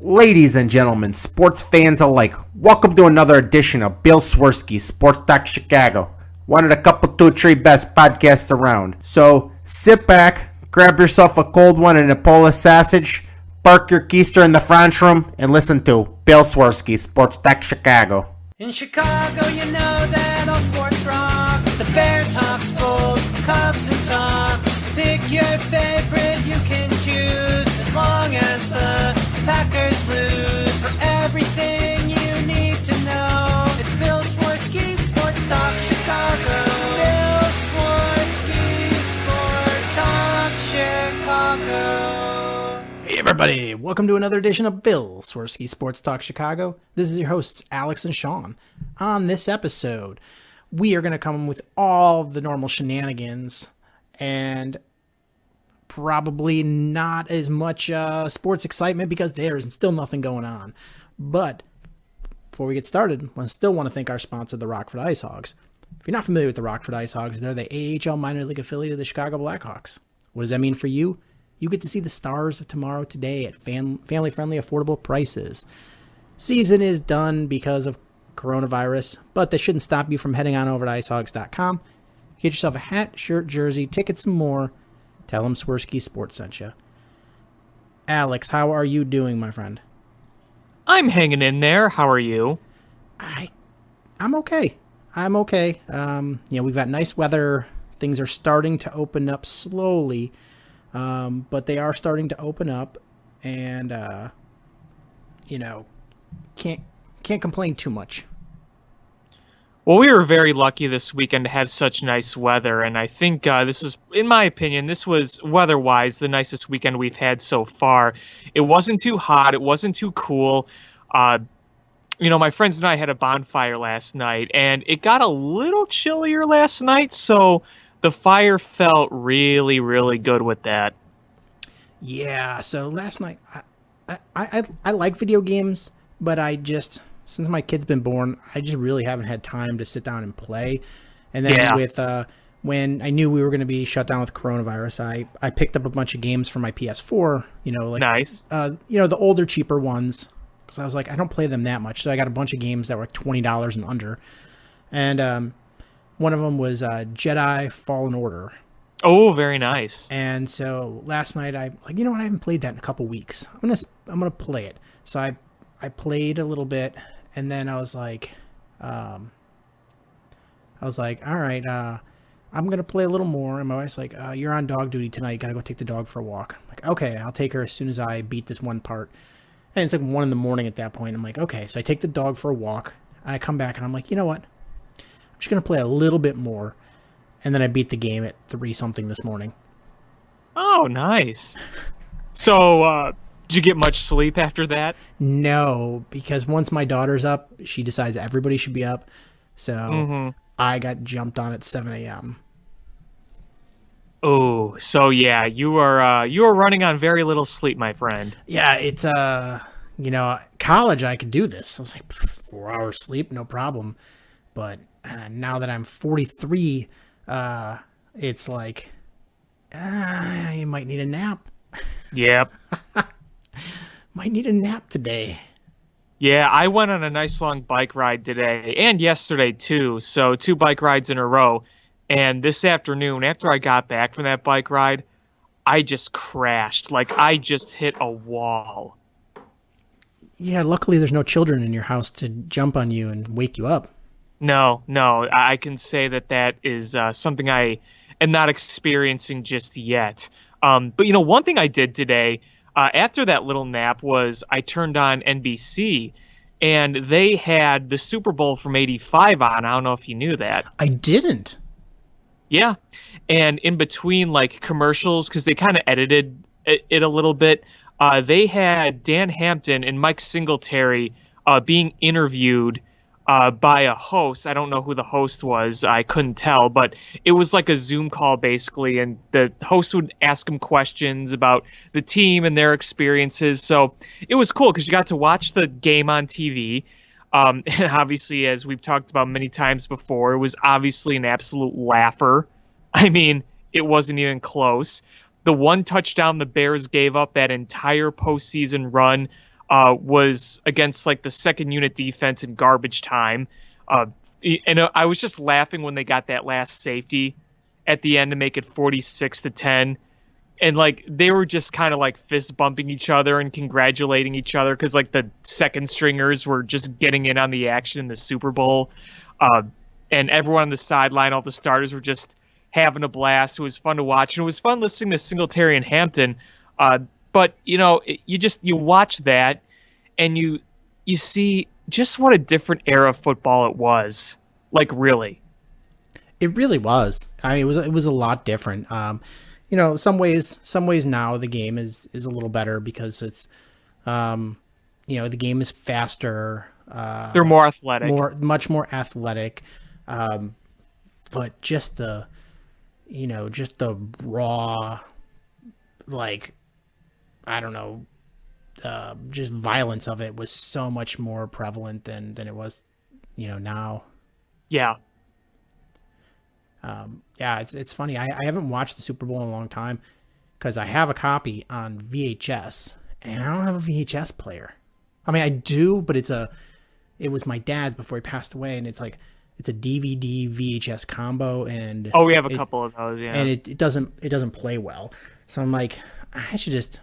Ladies and gentlemen, sports fans alike, welcome to another edition of Bill Swerski, Sports Talk Chicago. One of the couple, two, three best podcasts around. So sit back, grab yourself a cold one and a Polish sausage, park your keister in the French room, and listen to Bill Swerski, Sports Talk Chicago. In Chicago, you know that all sports rock. The Bears, Hawks, Bulls, Cubs, and Sox. Pick your favorite, you can choose. As long as the Packers lose. For everything you need to know, it's Bill Swerski, Sports Talk Chicago. Bill Swerski, Sports Talk Chicago. Hey everybody, welcome to another edition of Bill Swerski Sports Talk Chicago. This is your hosts, Alex and Sean. On this episode, we are going to come with all the normal shenanigans and probably not as much sports excitement because there is still nothing going on. But before we get started, I still want to thank our sponsor, the Rockford Ice Hogs. If you're not familiar with the Rockford Ice Hogs, they're the AHL minor league affiliate of the Chicago Blackhawks. What does that mean for you? You get to see the Stars of tomorrow today at family-friendly, affordable prices. Season is done because of coronavirus, but that shouldn't stop you from heading on over to icehogs.com. Get yourself a hat, shirt, jersey, tickets, and more. Tell them Swerski Sports sent you. Alex, how are you doing, my friend? I'm hanging in there. How are you? I'm okay. We've got nice weather. Things are starting to open up slowly. But they are starting to open up, and can't complain too much. Well, we were very lucky this weekend to have such nice weather, and I think this is, in my opinion, this was weather-wise the nicest weekend we've had so far. It wasn't too hot, it wasn't too cool. My friends and I had a bonfire last night, and it got a little chillier last night, so the fire felt really, really good with that. Yeah, so last night, I like video games, but since my kid's been born, I just really haven't had time to sit down and play. And then when I knew we were going to be shut down with coronavirus, I picked up a bunch of games for my PS4, Nice. The older, cheaper ones, because I was like, I don't play them that much. So I got a bunch of games that were $20 and under. And, one of them was Jedi Fallen Order. Oh, very nice. And so last night I haven't played that in a couple weeks. I'm gonna play it. So I played a little bit, and then I was like, all right, I'm gonna play a little more. And my wife's like, you're on dog duty tonight. You gotta go take the dog for a walk. I'm like, okay, I'll take her as soon as I beat this one part. And it's like 1 a.m. at that point. I'm like, okay, so I take the dog for a walk, and I come back, and I'm like, you know what? I'm just going to play a little bit more. And then I beat the game at 3-something this morning. Oh, nice. So, did you get much sleep after that? No, because once my daughter's up, she decides everybody should be up. So I got jumped on at 7 a.m. Oh, so yeah, you are running on very little sleep, my friend. Yeah, it's college I could do this. I was like 4 hours sleep, no problem. But now that I'm 43, it's like, you might need a nap. Yep. Might need a nap today. Yeah, I went on a nice long bike ride today and yesterday too. So 2 bike rides in a row. And this afternoon, after I got back from that bike ride, I just crashed. Like, I just hit a wall. Yeah, luckily there's no children in your house to jump on you and wake you up. No, I can say that is something I am not experiencing just yet. But, one thing I did today, after that little nap, was I turned on NBC, and they had the Super Bowl from '85 on. I don't know if you knew that. I didn't. Yeah, and in between, commercials, because they kind of edited it a little bit, they had Dan Hampton and Mike Singletary being interviewed by a host. I don't know who the host was. I couldn't tell, but it was like a Zoom call basically, and the host would ask them questions about the team and their experiences. So it was cool because you got to watch the game on TV. And obviously, as we've talked about many times before, it was obviously an absolute laugher. I mean, it wasn't even close. The one touchdown the Bears gave up that entire postseason run was against like the second unit defense in garbage time. And I was just laughing when they got that last safety at the end to make it 46-10. And like they were just kind of like fist bumping each other and congratulating each other because like the second stringers were just getting in on the action in the Super Bowl. And everyone on the sideline, all the starters were just having a blast. It was fun to watch. And it was fun listening to Singletary and Hampton. But, you know, you watch that and you see just what a different era of football it was. Like, really. It really was. I mean, it was a lot different. You know, some ways now the game is a little better because it's, you know, the game is faster. They're more athletic. Much more athletic. But just the raw, like, I don't know, just violence of it was so much more prevalent than it was, you know, now. Yeah. Yeah, it's funny. I haven't watched the Super Bowl in a long time because I have a copy on VHS and I don't have a VHS player. I mean, I do, but it was my dad's before he passed away, and it's a DVD VHS combo, and we have a couple of those, yeah. And it doesn't play well. So I'm like, I should just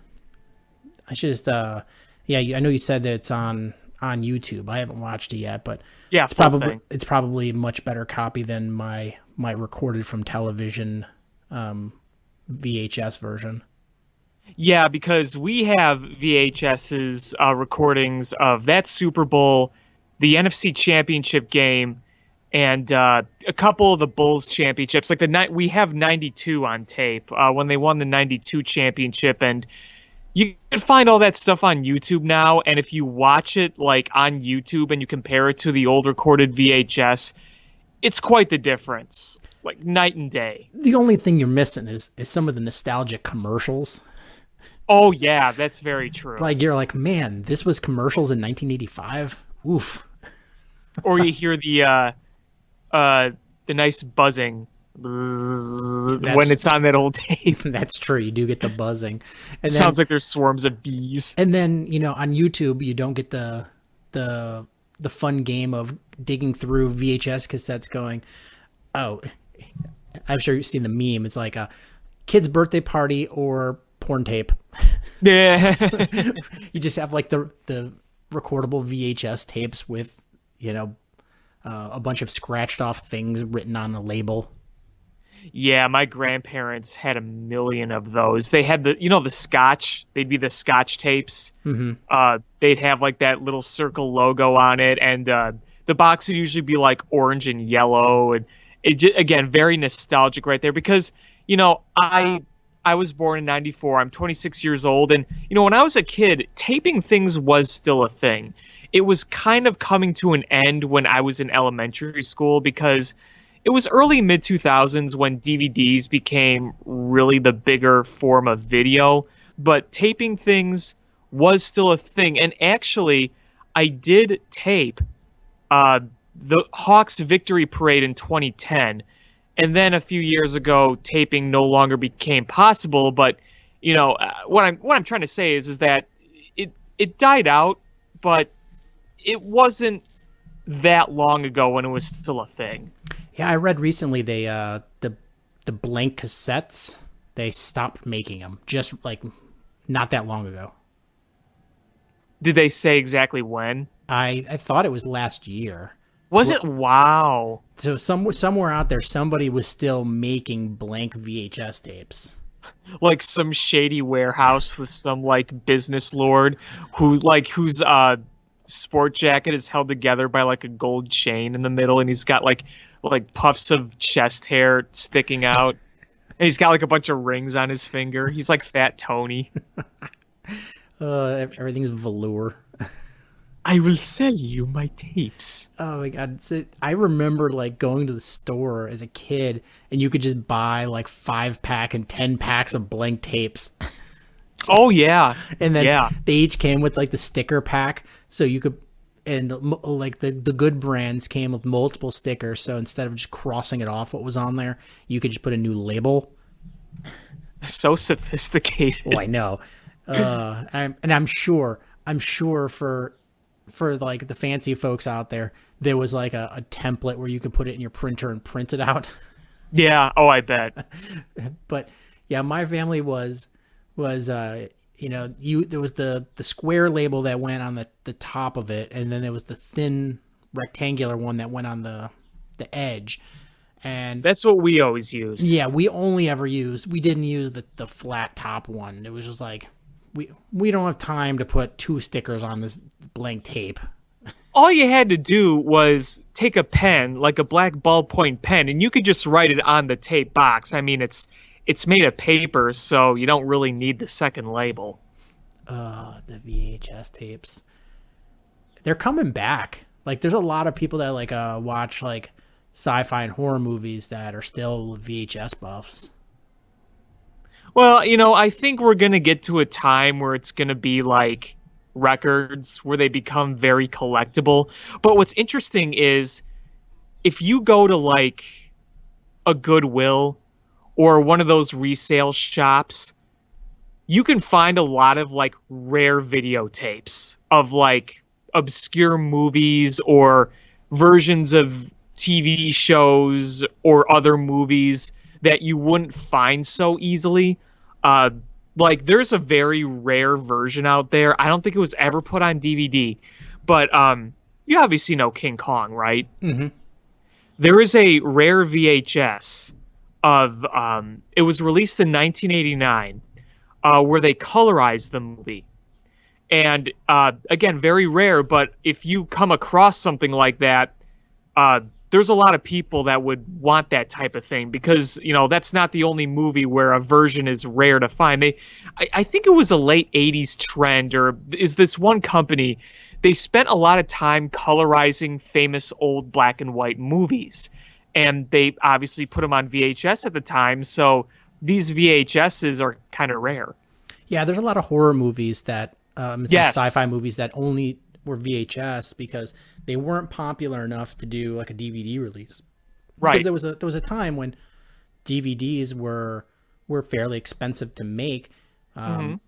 yeah, I know you said that it's on YouTube. I haven't watched it yet, but yeah, it's probably a much better copy than my recorded from television VHS version. Yeah, because we have VHS's recordings of that Super Bowl, the NFC Championship game, and a couple of the Bulls championships. Like we have 92 on tape when they won the 92 championship, and you can find all that stuff on YouTube now. And if you watch it like on YouTube and you compare it to the old recorded VHS, it's quite the difference, like night and day. The only thing you're missing is some of the nostalgic commercials. Oh yeah, that's very true. Like you're like, man, this was commercials in 1985. Oof. Or you hear the nice buzzing when it's on that old tape. That's true. You do get the buzzing. And sounds like there's swarms of bees. And then, you know, on YouTube, you don't get the fun game of digging through VHS cassettes going, oh, I'm sure you've seen the meme. It's like a kid's birthday party or porn tape. Yeah. You just have like the recordable VHS tapes with, you know, a bunch of scratched off things written on a label. Yeah, my grandparents had a million of those. They had the Scotch. They'd be the Scotch tapes. Mm-hmm. They'd have like that little circle logo on it, and the box would usually be like orange and yellow, and again very nostalgic right there because you know I was born in 94. I'm 26 years old, and you know when I was a kid, taping things was still a thing. It was kind of coming to an end when I was in elementary school because it was early mid-2000s when DVDs became really the bigger form of video, but taping things was still a thing. And actually, I did tape the Hawks victory parade in 2010, and then a few years ago, taping no longer became possible. But you know what I'm trying to say is that it died out, but it wasn't that long ago when it was still a thing. Yeah, I read recently they the blank cassettes, they stopped making them just like not that long ago. Did they say exactly when? I thought it was last year. Was it? Wow. So somewhere out there, somebody was still making blank VHS tapes. Like some shady warehouse with some like business lord whose sport jacket is held together by like a gold chain in the middle, and he's got like puffs of chest hair sticking out, and he's got like a bunch of rings on his finger. He's like Fat Tony. Everything's velour. I will sell you my tapes. Oh my god! So I remember like going to the store as a kid, and you could just buy like 5-pack and 10 packs of blank tapes. Oh yeah, and then they each came with like the sticker pack, so you could, and like the good brands came with multiple stickers. So instead of just crossing it off what was on there, you could just put a new label. So sophisticated. Oh, I know. I'm sure I'm sure for like the fancy folks out there was like a template where you could put it in your printer and print it out. Yeah. Oh, I bet. But yeah, my family was there was the square label that went on the top of it, and then there was the thin rectangular one that went on the edge. And That's what we always used. yeah, we didn't use the flat top one. It was just like we don't have time to put 2 stickers on this blank tape. All you had to do was take a pen, like a black ballpoint pen, and you could just write it on the tape box. I mean, it's made of paper, so you don't really need the second label. The VHS tapes. They're coming back. Like, there's a lot of people that like watch like sci-fi and horror movies that are still VHS buffs. Well, I think we're going to get to a time where it's going to be like records where they become very collectible. But what's interesting is if you go to like a Goodwill or one of those resale shops, you can find a lot of like rare videotapes of like obscure movies or versions of TV shows or other movies that you wouldn't find so easily. Like there's a very rare version out there. I don't think it was ever put on DVD, but you obviously know King Kong, right? Mm-hmm. There is a rare VHS of it was released in 1989, where they colorized the movie. And again, very rare, but if you come across something like that, there's a lot of people that would want that type of thing because, that's not the only movie where a version is rare to find. I think it was a late 80s trend, or is this one company, they spent a lot of time colorizing famous old black and white movies. And they obviously put them on VHS at the time, so these VHSs are kind of rare. Yeah, there's a lot of horror movies that, Yes. sci-fi movies that only were VHS because they weren't popular enough to do like a DVD release. Right. Because there was a time when DVDs were fairly expensive to make,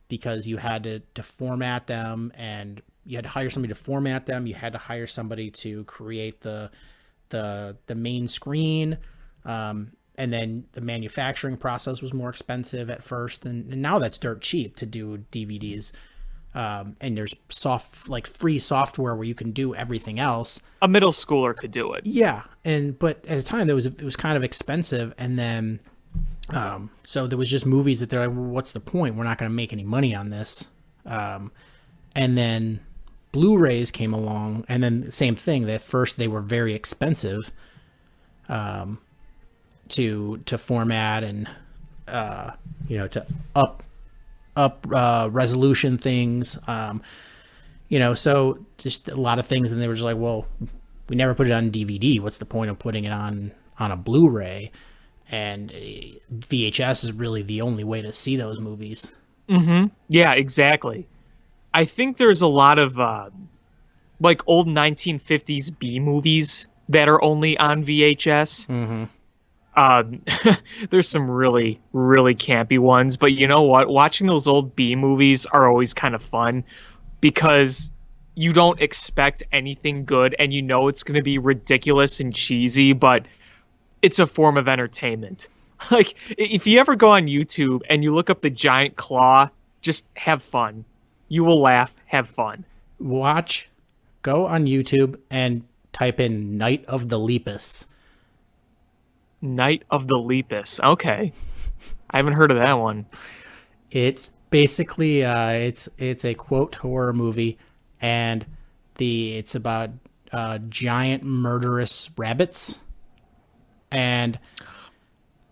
because you had to format them, and you had to hire somebody to format them. You had to hire somebody to create the main screen, and then the manufacturing process was more expensive at first, and now that's dirt cheap to do DVDs. And there's free software where you can do everything else. A middle schooler could do it. Yeah, but at the time it was kind of expensive, and then so there was just movies that they're like, well, what's the point? We're not going to make any money on this. And then Blu-rays came along, and then the same thing. At first they were very expensive to format and to up resolution things, so just a lot of things, and they were just like, well, we never put it on DVD. What's the point of putting it on a Blu-ray? And VHS is really the only way to see those movies. Mm-hmm. Yeah, exactly. I think there's a lot of like old 1950s B movies that are only on VHS. Mm-hmm. There's some really, really campy ones, but you know what? Watching those old B movies are always kind of fun because you don't expect anything good, and it's going to be ridiculous and cheesy, but it's a form of entertainment. Like, if you ever go on YouTube and you look up the giant claw, just have fun. You will laugh, have fun. Go on YouTube and type in Night of the Lepus. Night of the Lepus. Okay. I haven't heard of that one. It's basically it's a quote horror movie, and it's about giant murderous rabbits, and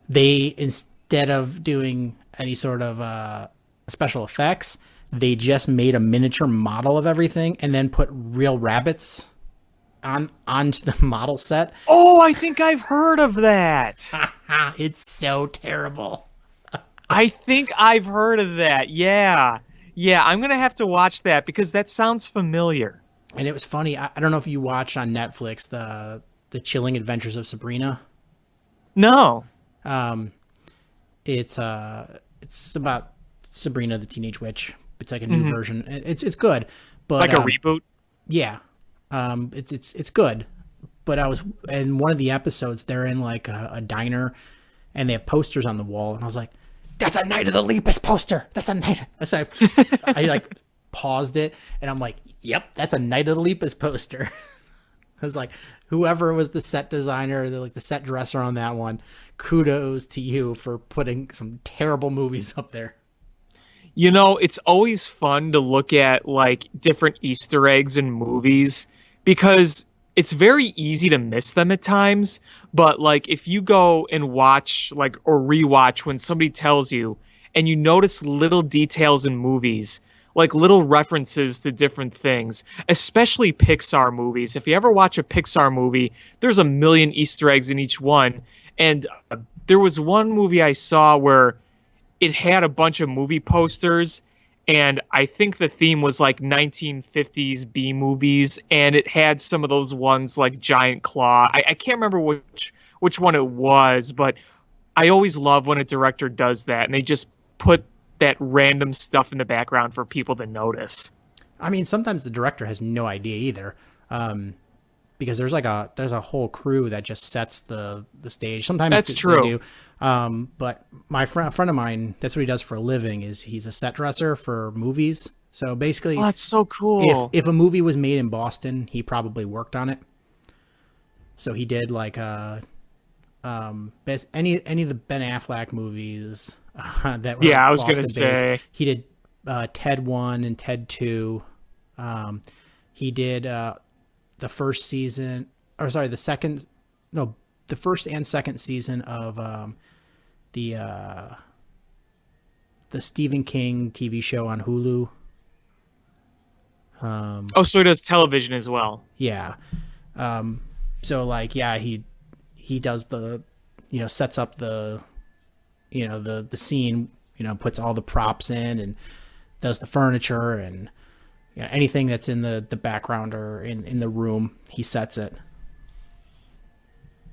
they, instead of doing any sort of special effects, they just made a miniature model of everything and then put real rabbits onto the model set. Oh, I think I've heard of that. It's so terrible. I think I've heard of that. Yeah. Yeah, I'm going to have to watch that because that sounds familiar. And it was funny. I don't know if you watched on Netflix the Chilling Adventures of Sabrina. No. It's about Sabrina the Teenage Witch. It's like a new version. It's good, But Like a reboot? yeah, it's good. But I was in one of the episodes. They're in like a diner, and they have posters on the wall, and I was like, "That's a Night of the Lepus poster. That's a night." So I like paused it, and I'm like, "Yep, that's a Night of the Lepus poster." I was like, whoever was the set designer, the set dresser on that one, kudos to you for putting some terrible movies up there. You know, it's always fun to look at like different Easter eggs in movies because it's very easy to miss them at times. But like if you go and watch like or rewatch when somebody tells you and you notice little details in movies, like little references to different things, especially Pixar movies. If you ever watch a Pixar movie, there's a million Easter eggs in each one. And there was one movie I saw where it had a bunch of movie posters, and I think the theme was like 1950s B movies, and it had some of those ones like Giant Claw. I can't remember which one it was, but I always love when a director does that, and they just put that random stuff in the background for people to notice. I mean, sometimes the director has no idea either, because there's a whole crew that just sets the stage. Sometimes that's true. They do. But a friend of mine, that's what he does for a living. Is he's a set dresser for movies. So basically, oh, that's so cool. If a movie was made in Boston, he probably worked on it. So he did like any of the Ben Affleck movies that were I was Boston gonna say based. He did Ted 1 and Ted 2. He did the first season, or sorry, the first and second season of the Stephen King TV show on Hulu. So he does television as well. Yeah. So like, yeah, he does the, sets up the, the scene, puts all the props in and does the furniture and anything that's in the background or in the room, he sets it.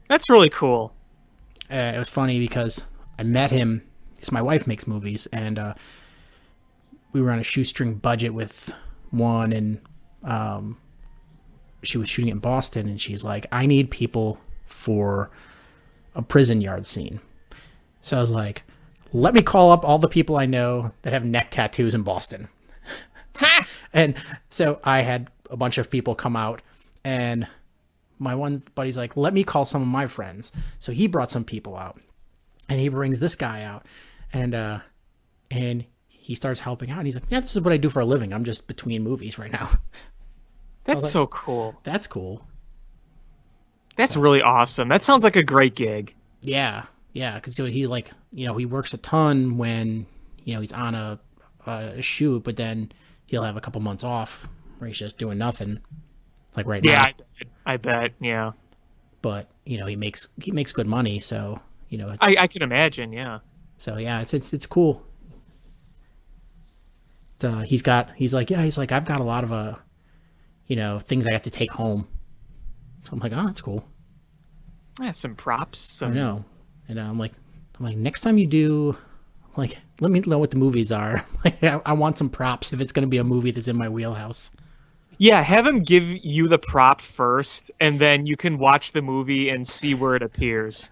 That's really cool. It was funny because I met him because my wife makes movies, and we were on a shoestring budget with one, and she was shooting it in Boston, and she's like, I need people for a prison yard scene. So I was like, let me call up all the people I know that have neck tattoos in Boston. And so I had a bunch of people come out, and my one buddy's like, let me call some of my friends. So he brought some people out, and he brings this guy out, and he starts helping out. And he's like, yeah, this is what I do for a living. I'm just between movies right now. That's so cool. That's cool. That's really awesome. That sounds like a great gig. Yeah. Yeah. Cause he like, he works a ton when, he's on a shoot, but then he'll have a couple months off where he's just doing nothing, like right now. Yeah, I bet. Yeah. But he makes good money, so I can imagine. Yeah. So yeah, it's cool. He's like I've got a lot of things I got to take home. So I'm like, oh, that's cool. Yeah, some props. I know, and I'm like, next time you do. Like, let me know what the movies are. Like, I want some props if it's going to be a movie that's in my wheelhouse. Yeah, have him give you the prop first, and then you can watch the movie and see where it appears.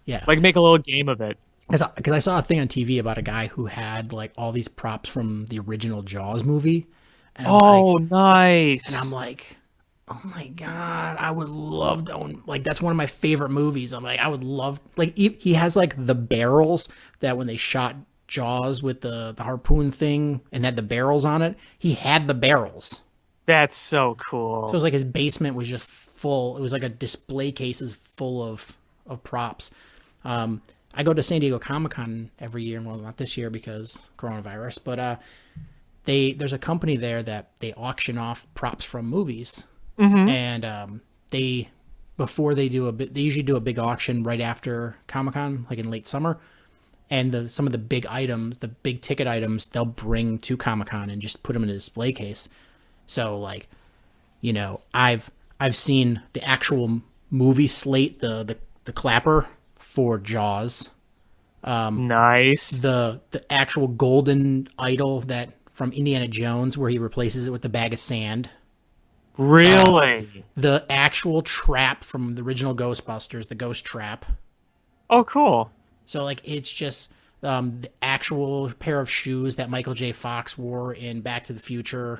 Yeah. Like, make a little game of it. Because I saw a thing on TV about a guy who had, like, all these props from the original Jaws movie. And nice. And I'm like, oh my God, I would love to own, like, that's one of my favorite movies. I'm like, I would love, like, he has, like, the barrels that when they shot Jaws with the harpoon thing and had the barrels on it, he had the barrels. That's so cool. So it was like his basement was just full. It was like a display cases full of props. I go to San Diego Comic-Con every year. Well, not this year because coronavirus, but there's a company there that they auction off props from movies. Mm-hmm. And they usually do a big auction right after Comic-Con, like in late summer. And some of the big items, the big ticket items, they'll bring to Comic-Con and just put them in a display case. So, like, I've seen the actual movie slate, the clapper for Jaws. Nice. The actual golden idol that from Indiana Jones where he replaces it with the bag of sand. Really? The actual trap from the original Ghostbusters, the ghost trap. Oh, cool. So, like, it's just the actual pair of shoes that Michael J. Fox wore in Back to the Future.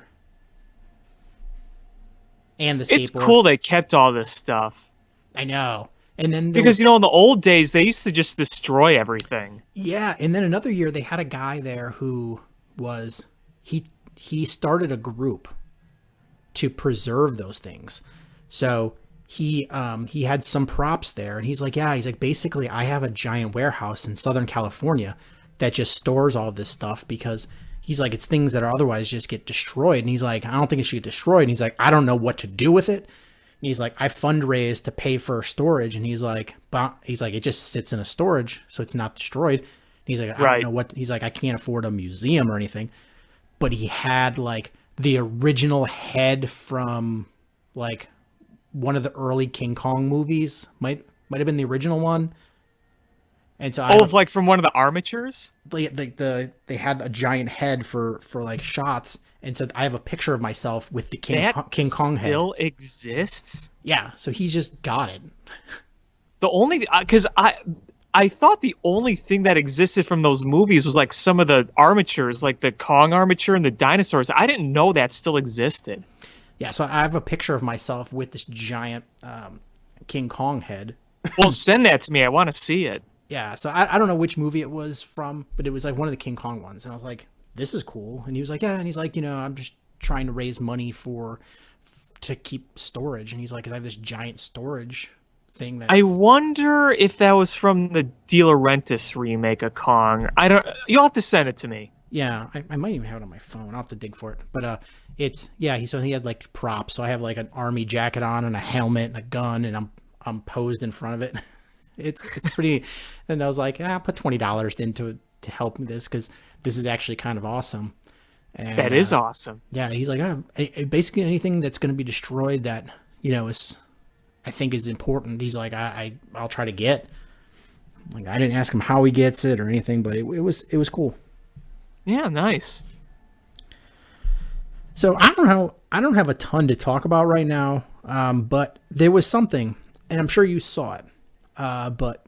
And the skateboard. It's cool they kept all this stuff. I know. And then Because, in the old days, they used to just destroy everything. Yeah, and then another year they had a guy there who was... He started a group to preserve those things. So he had some props there, and he's like, basically I have a giant warehouse in Southern California that just stores all this stuff because he's like, it's things that are otherwise just get destroyed. And he's like, I don't think it should get destroyed. And he's like, I don't know what to do with it. And he's like, I fundraised to pay for storage. And he's like, it just sits in a storage, so it's not destroyed. And he's like, I don't know what, he's like, I can't afford a museum or anything. But he had like the original head from like one of the early King Kong movies. Might have been the original one. And so like from one of the armatures? They had a giant head for like shots. And so I have a picture of myself with the King Kong head. Still exists? Yeah, so he's just got it. The only, because I thought the only thing that existed from those movies was like some of the armatures, like the Kong armature and the dinosaurs. I didn't know that still existed. Yeah, so I have a picture of myself with this giant King Kong head. Well, send that to me. I want to see it. Yeah, so I don't know which movie it was from, but it was like one of the King Kong ones. And I was like, this is cool. And he was like, yeah. And he's like, I'm just trying to raise money to keep storage. And he's like, 'cause I have this giant storage thing that I wonder if that was from the De Laurentiis remake of Kong. You'll have to send it to me. Yeah, I might even have it on my phone. I'll have to dig for it. But he had like props. So I have like an army jacket on and a helmet and a gun, and I'm posed in front of it. It's pretty. And I was like, put $20 into it to help me this, because this is actually kind of awesome. And, that is awesome. Yeah, he's like, basically anything that's going to be destroyed that I think is important. He's like, I'll try to get. Like, I didn't ask him how he gets it or anything, but it was cool. Yeah, nice. So I don't have a ton to talk about right now, but there was something, and I'm sure you saw it. But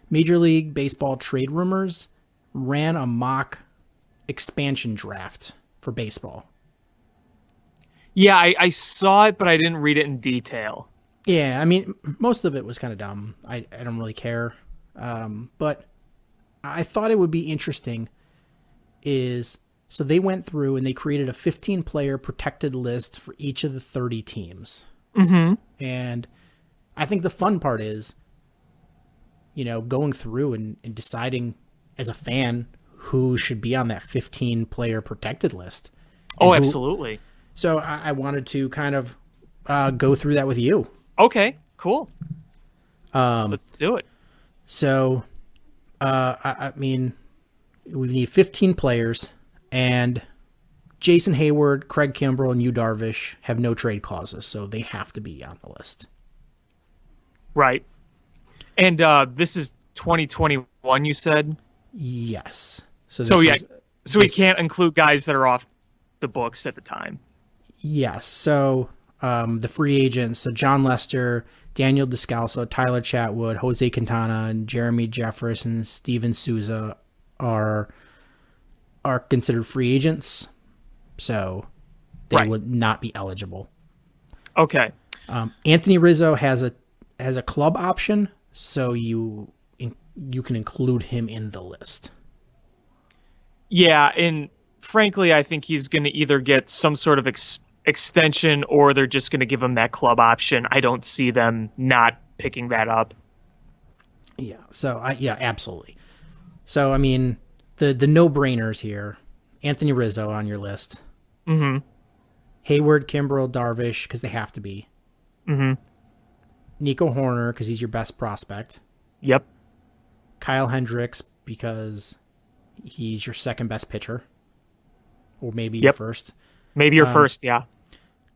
Major League Baseball Trade Rumors ran a mock expansion draft for baseball. Yeah, I saw it, but I didn't read it in detail. Yeah, I mean, most of it was kind of dumb. I don't really care. But I thought it would be interesting so they went through and they created a 15-player protected list for each of the 30 teams. Mm-hmm. And I think the fun part is, going through and deciding as a fan who should be on that 15-player protected list. Oh, absolutely. So I wanted to kind of go through that with you. Okay, cool. Let's do it. So, I mean, we need 15 players, and Jason Hayward, Craig Kimbrell, and Yu Darvish have no trade clauses, so they have to be on the list. Right. And this is 2021, you said? Yes. So we can't include guys that are off the books at the time. Yes. So the free agents, so John Lester, Daniel Descalso, Tyler Chatwood, Jose Quintana, and Jeremy Jefferson, Steven Souza are considered free agents. So they would not be eligible. Okay. Anthony Rizzo has a club option, so you can include him in the list. Yeah, and frankly, I think he's going to either get some sort of extension, or they're just going to give him that club option. I don't see them not picking that up. Yeah. So absolutely. So I mean, the no-brainers here: Anthony Rizzo on your list. Mm-hmm. Hayward, Kimbrell, Darvish, because they have to be. Mm-hmm. Nico Horner, because he's your best prospect. Yep. Kyle Hendricks, because he's your second best pitcher. Or maybe your first. Maybe your first, yeah.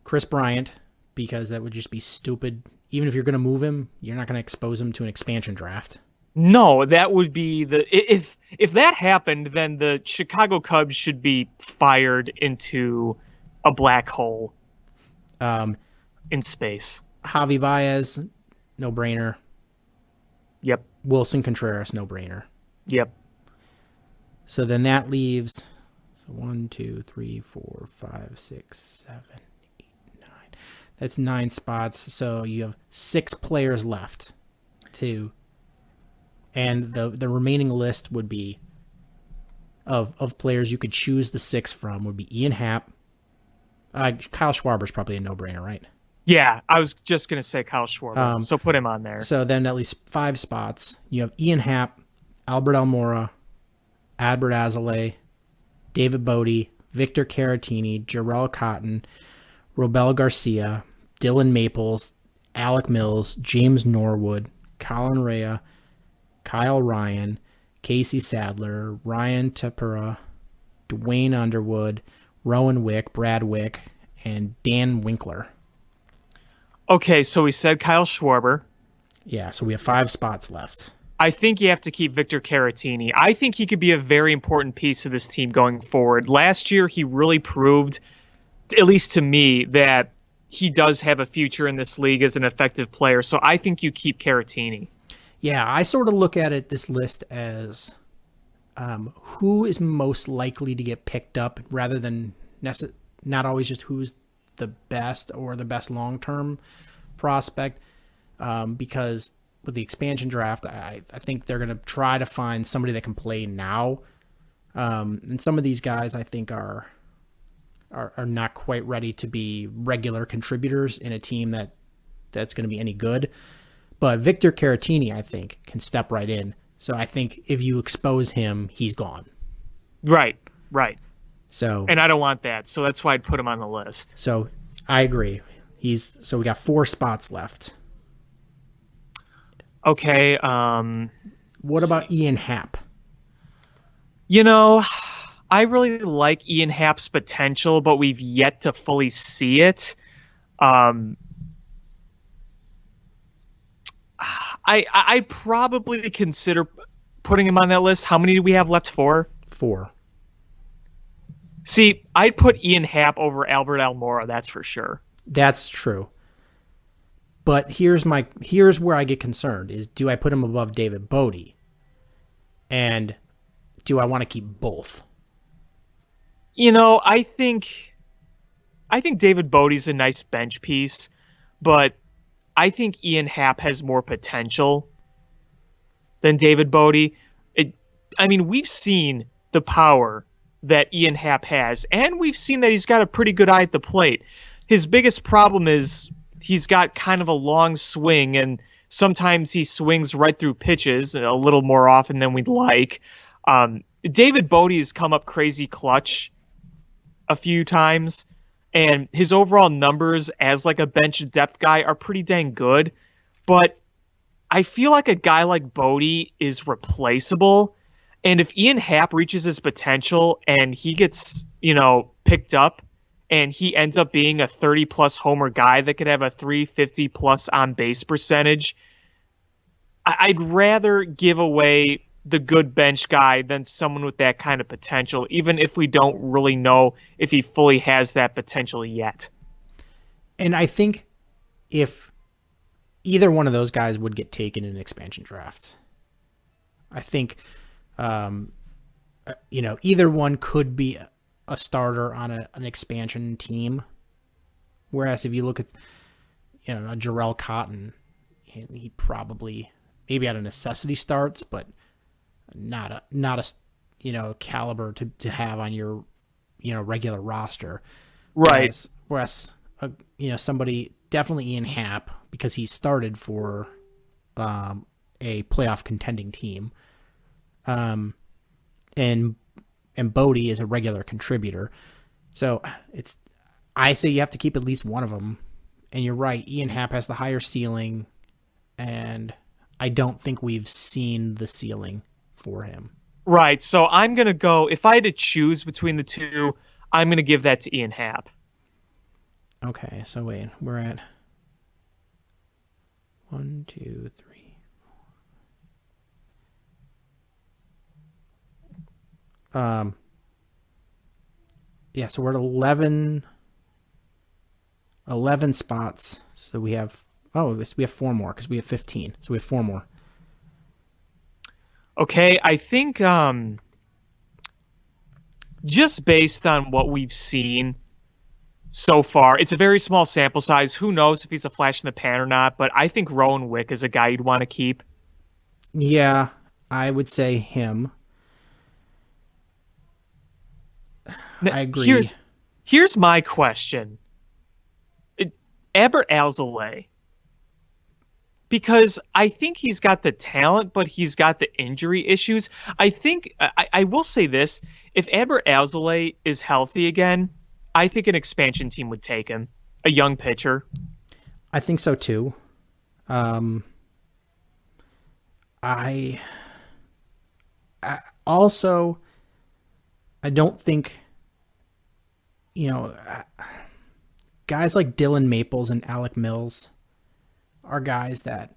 Chris Bryant, because that would just be stupid. Even if you're going to move him, you're not going to expose him to an expansion draft. No, that would be if that happened, then the Chicago Cubs should be fired into a black hole in space. Javi Baez, no brainer. Yep. Wilson Contreras, no brainer. Yep. So then that leaves 1, 2, 3, 4, 5, 6, 7, 8, 9. That's 9 spots. So you have 6 players left and the remaining list would be of players you could choose the 6 from would be Ian Happ. Kyle Schwarber's probably a no-brainer, right? Yeah, I was just gonna say Kyle Schwarber, so put him on there. So then at least 5 spots. You have Ian Happ, Albert Almora, Adbert Azalea, David Bodie, Victor Caratini, Jarrell Cotton, Robel Garcia, Dylan Maples, Alec Mills, James Norwood, Colin Rea, Kyle Ryan, Casey Sadler, Ryan Tepera, Dwayne Underwood, Rowan Wick, Brad Wick, and Dan Winkler. Okay, so we said Kyle Schwarber. Yeah, so we have 5 spots left. I think you have to keep Victor Caratini. I think he could be a very important piece of this team going forward. Last year, he really proved, at least to me, that he does have a future in this league as an effective player. So I think you keep Caratini. Yeah, I sort of look at this list as who is most likely to get picked up rather than not always just who's the best or the best long-term prospect. Because with the expansion draft, I think they're going to try to find somebody that can play now. And some of these guys I think are not quite ready to be regular contributors in a team that's going to be any good. But Victor Caratini, I think, can step right in. So I think if you expose him, he's gone. Right. So, and I don't want that. So that's why I'd put him on the list. So I agree. So we got 4 spots left. Okay. What about Ian Happ? I really like Ian Happ's potential, but we've yet to fully see it. I probably consider putting him on that list. How many do we have left? 4? 4. See, I'd put Ian Happ over Albert Almora, that's for sure. That's true. But here's where I get concerned is, do I put him above David Bodie? And do I want to keep both? I think David Bodie's a nice bench piece, but I think Ian Happ has more potential than David Bodie. We've seen the power that Ian Happ has, and we've seen that he's got a pretty good eye at the plate. His biggest problem is he's got kind of a long swing, and sometimes he swings right through pitches a little more often than we'd like. David Bodie has come up crazy clutch a few times, and his overall numbers as like a bench depth guy are pretty dang good. But I feel like a guy like Bodie is replaceable. And if Ian Happ reaches his potential and he gets, picked up and he ends up being a 30-plus homer guy that could have a 350-plus on-base percentage, I'd rather give away the good bench guy than someone with that kind of potential, even if we don't really know if he fully has that potential yet. And I think if either one of those guys would get taken in expansion drafts, I think, either one could be a starter on an expansion team. Whereas if you look at, a Jarrell Cotton, he probably maybe out of necessity starts, but not a caliber to have on your regular roster. Right. Whereas somebody, definitely Ian Happ, because he started for a playoff contending team. And Bodie is a regular contributor. So I say you have to keep at least one of them. And you're right, Ian Happ has the higher ceiling, and I don't think we've seen the ceiling for him. Right. So I'm going to go, if I had to choose between the two, I'm going to give that to Ian Happ. Okay. So wait, we're at 1, 2, 3, Yeah, so we're at 11 spots. So we have 4 more because we have 15. So we have 4 more. Okay, I think just based on what we've seen so far, it's a very small sample size. Who knows if he's a flash in the pan or not, but I think Rowan Wick is a guy you'd want to keep. Yeah, I would say him. Now, I agree. Here's my question. Albert Alzolay. Because I think he's got the talent, but he's got the injury issues. I think, I will say this, if Albert Alzolay is healthy again, I think an expansion team would take him. A young pitcher. I think so too. I also, I don't think, guys like Dylan Maples and Alec Mills are guys that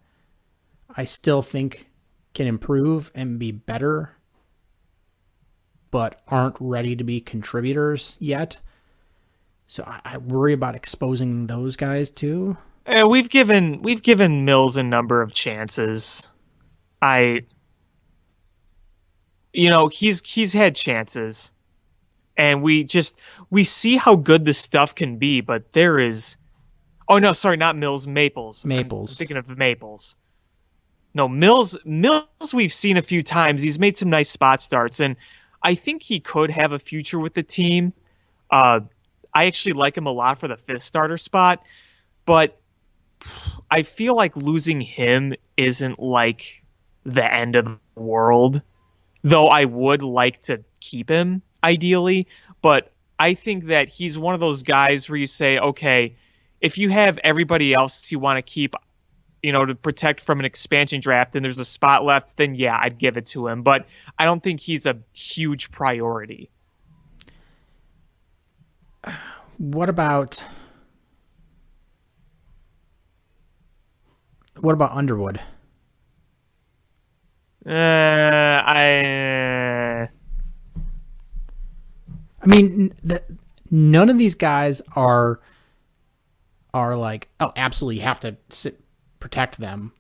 I still think can improve and be better, but aren't ready to be contributors yet. So I worry about exposing those guys too. We've given Mills a number of chances. He's had chances, and we see how good the stuff can be, but there is. Oh no, sorry, not Mills, Maples. I'm thinking of Maples. No, Mills we've seen a few times. He's made some nice spot starts, and I think he could have a future with the team. I actually like him a lot for the 5th starter spot, but I feel like losing him isn't like the end of the world, though I would like to keep him ideally, but I think that he's one of those guys where you say, okay, if you have everybody else you want to keep, to protect from an expansion draft and there's a spot left, then yeah, I'd give it to him. But I don't think he's a huge priority. What about Underwood? I mean, none of these guys are like, oh, absolutely you have to protect them.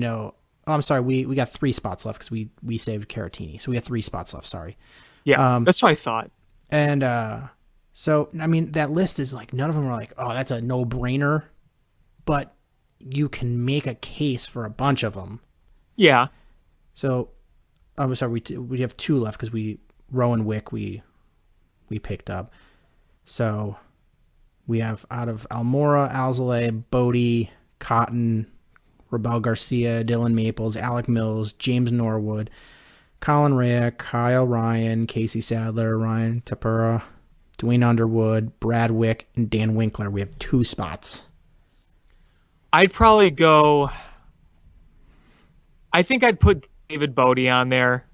Oh, I'm sorry, we got 3 spots left because we saved Caratini, so we have 3 spots left. Sorry. Yeah, that's what I thought. And so I mean, that list is like, none of them are like, oh, that's a no-brainer, but you can make a case for a bunch of them. Yeah. So I'm sorry, we have 2 left because Rowan Wick we picked up. So we have out of Almora, Alzolay, Bodie, Cotton, Rabel Garcia, Dylan Maples, Alec Mills, James Norwood, Colin Rea, Kyle Ryan, Casey Sadler, Ryan Tapura, Dwayne Underwood, Brad Wick, and Dan Winkler. We have 2 spots. I'd probably go. I think I'd put David Bodie on there.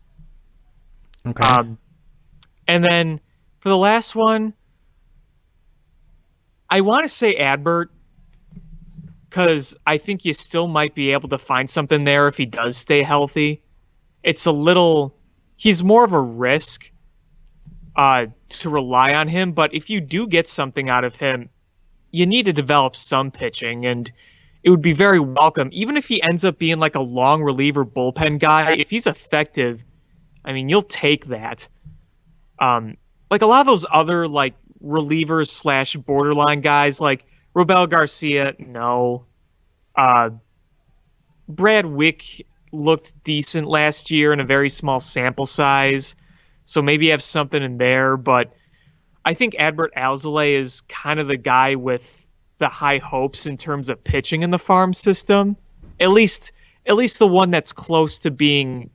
Okay. And then for the last one, I want to say Adbert, because I think you still might be able to find something there if he does stay healthy. He's more of a risk to rely on him, but if you do get something out of him, you need to develop some pitching, and it would be very welcome. Even if he ends up being like a long reliever bullpen guy, if he's effective, I mean, you'll take that. Like a lot of those other like relievers / borderline guys, like Robel Garcia, no. Brad Wick looked decent last year in a very small sample size, so maybe you have something in there, but I think Adbert Alzolay is kind of the guy with the high hopes in terms of pitching in the farm system. At least the one that's close to being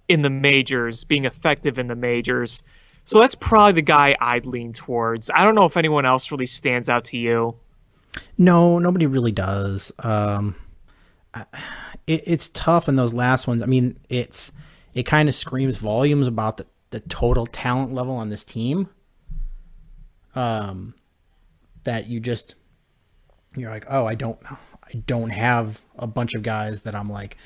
in the majors, being effective in the majors. So that's probably the guy I'd lean towards. I don't know if anyone else really stands out to you. No, nobody really does. It's tough in those last ones. I mean, it kind of screams volumes about the total talent level on this team. That you're like, oh, I don't have a bunch of guys that I'm like,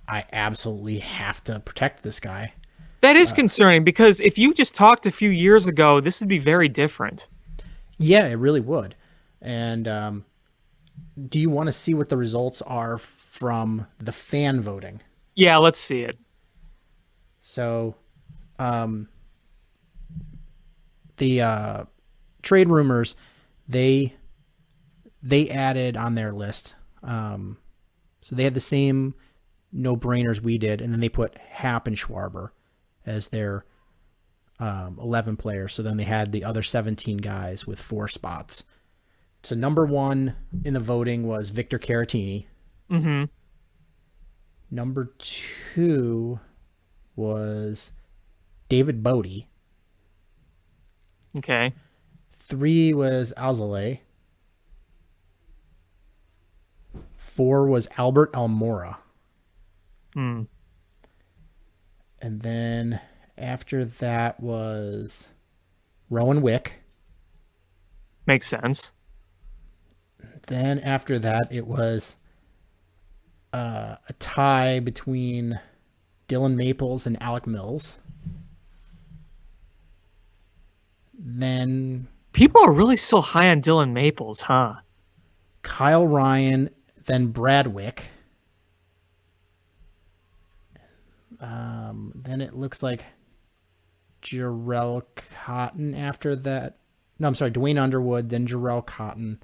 I absolutely have to protect this guy. That is concerning because if you just talked a few years ago, this would be very different. Yeah, it really would. And do you want to see what the results are from the fan voting? Yeah, let's see it. So, the trade rumors, they added on their list. So they had the same no-brainers we did, and then they put Happ and Schwarber as their 11 players. So then they had the other 17 guys with 4 spots. So number 1 in the voting was Victor Caratini. Mm-hmm. Number 2 was David Bodie. Okay. 3 was Alzolay. 4 was Albert Almora. Hmm. And then after that was Rowan Wick. Makes sense. Then after that, it was a tie between Dylan Maples and Alec Mills. Then People are really still high on Dylan Maples, huh? Kyle Ryan, then Brad Wick. Then it looks like Jarrell Cotton after that. No, I'm sorry, Dwayne Underwood, then Jarrell Cotton.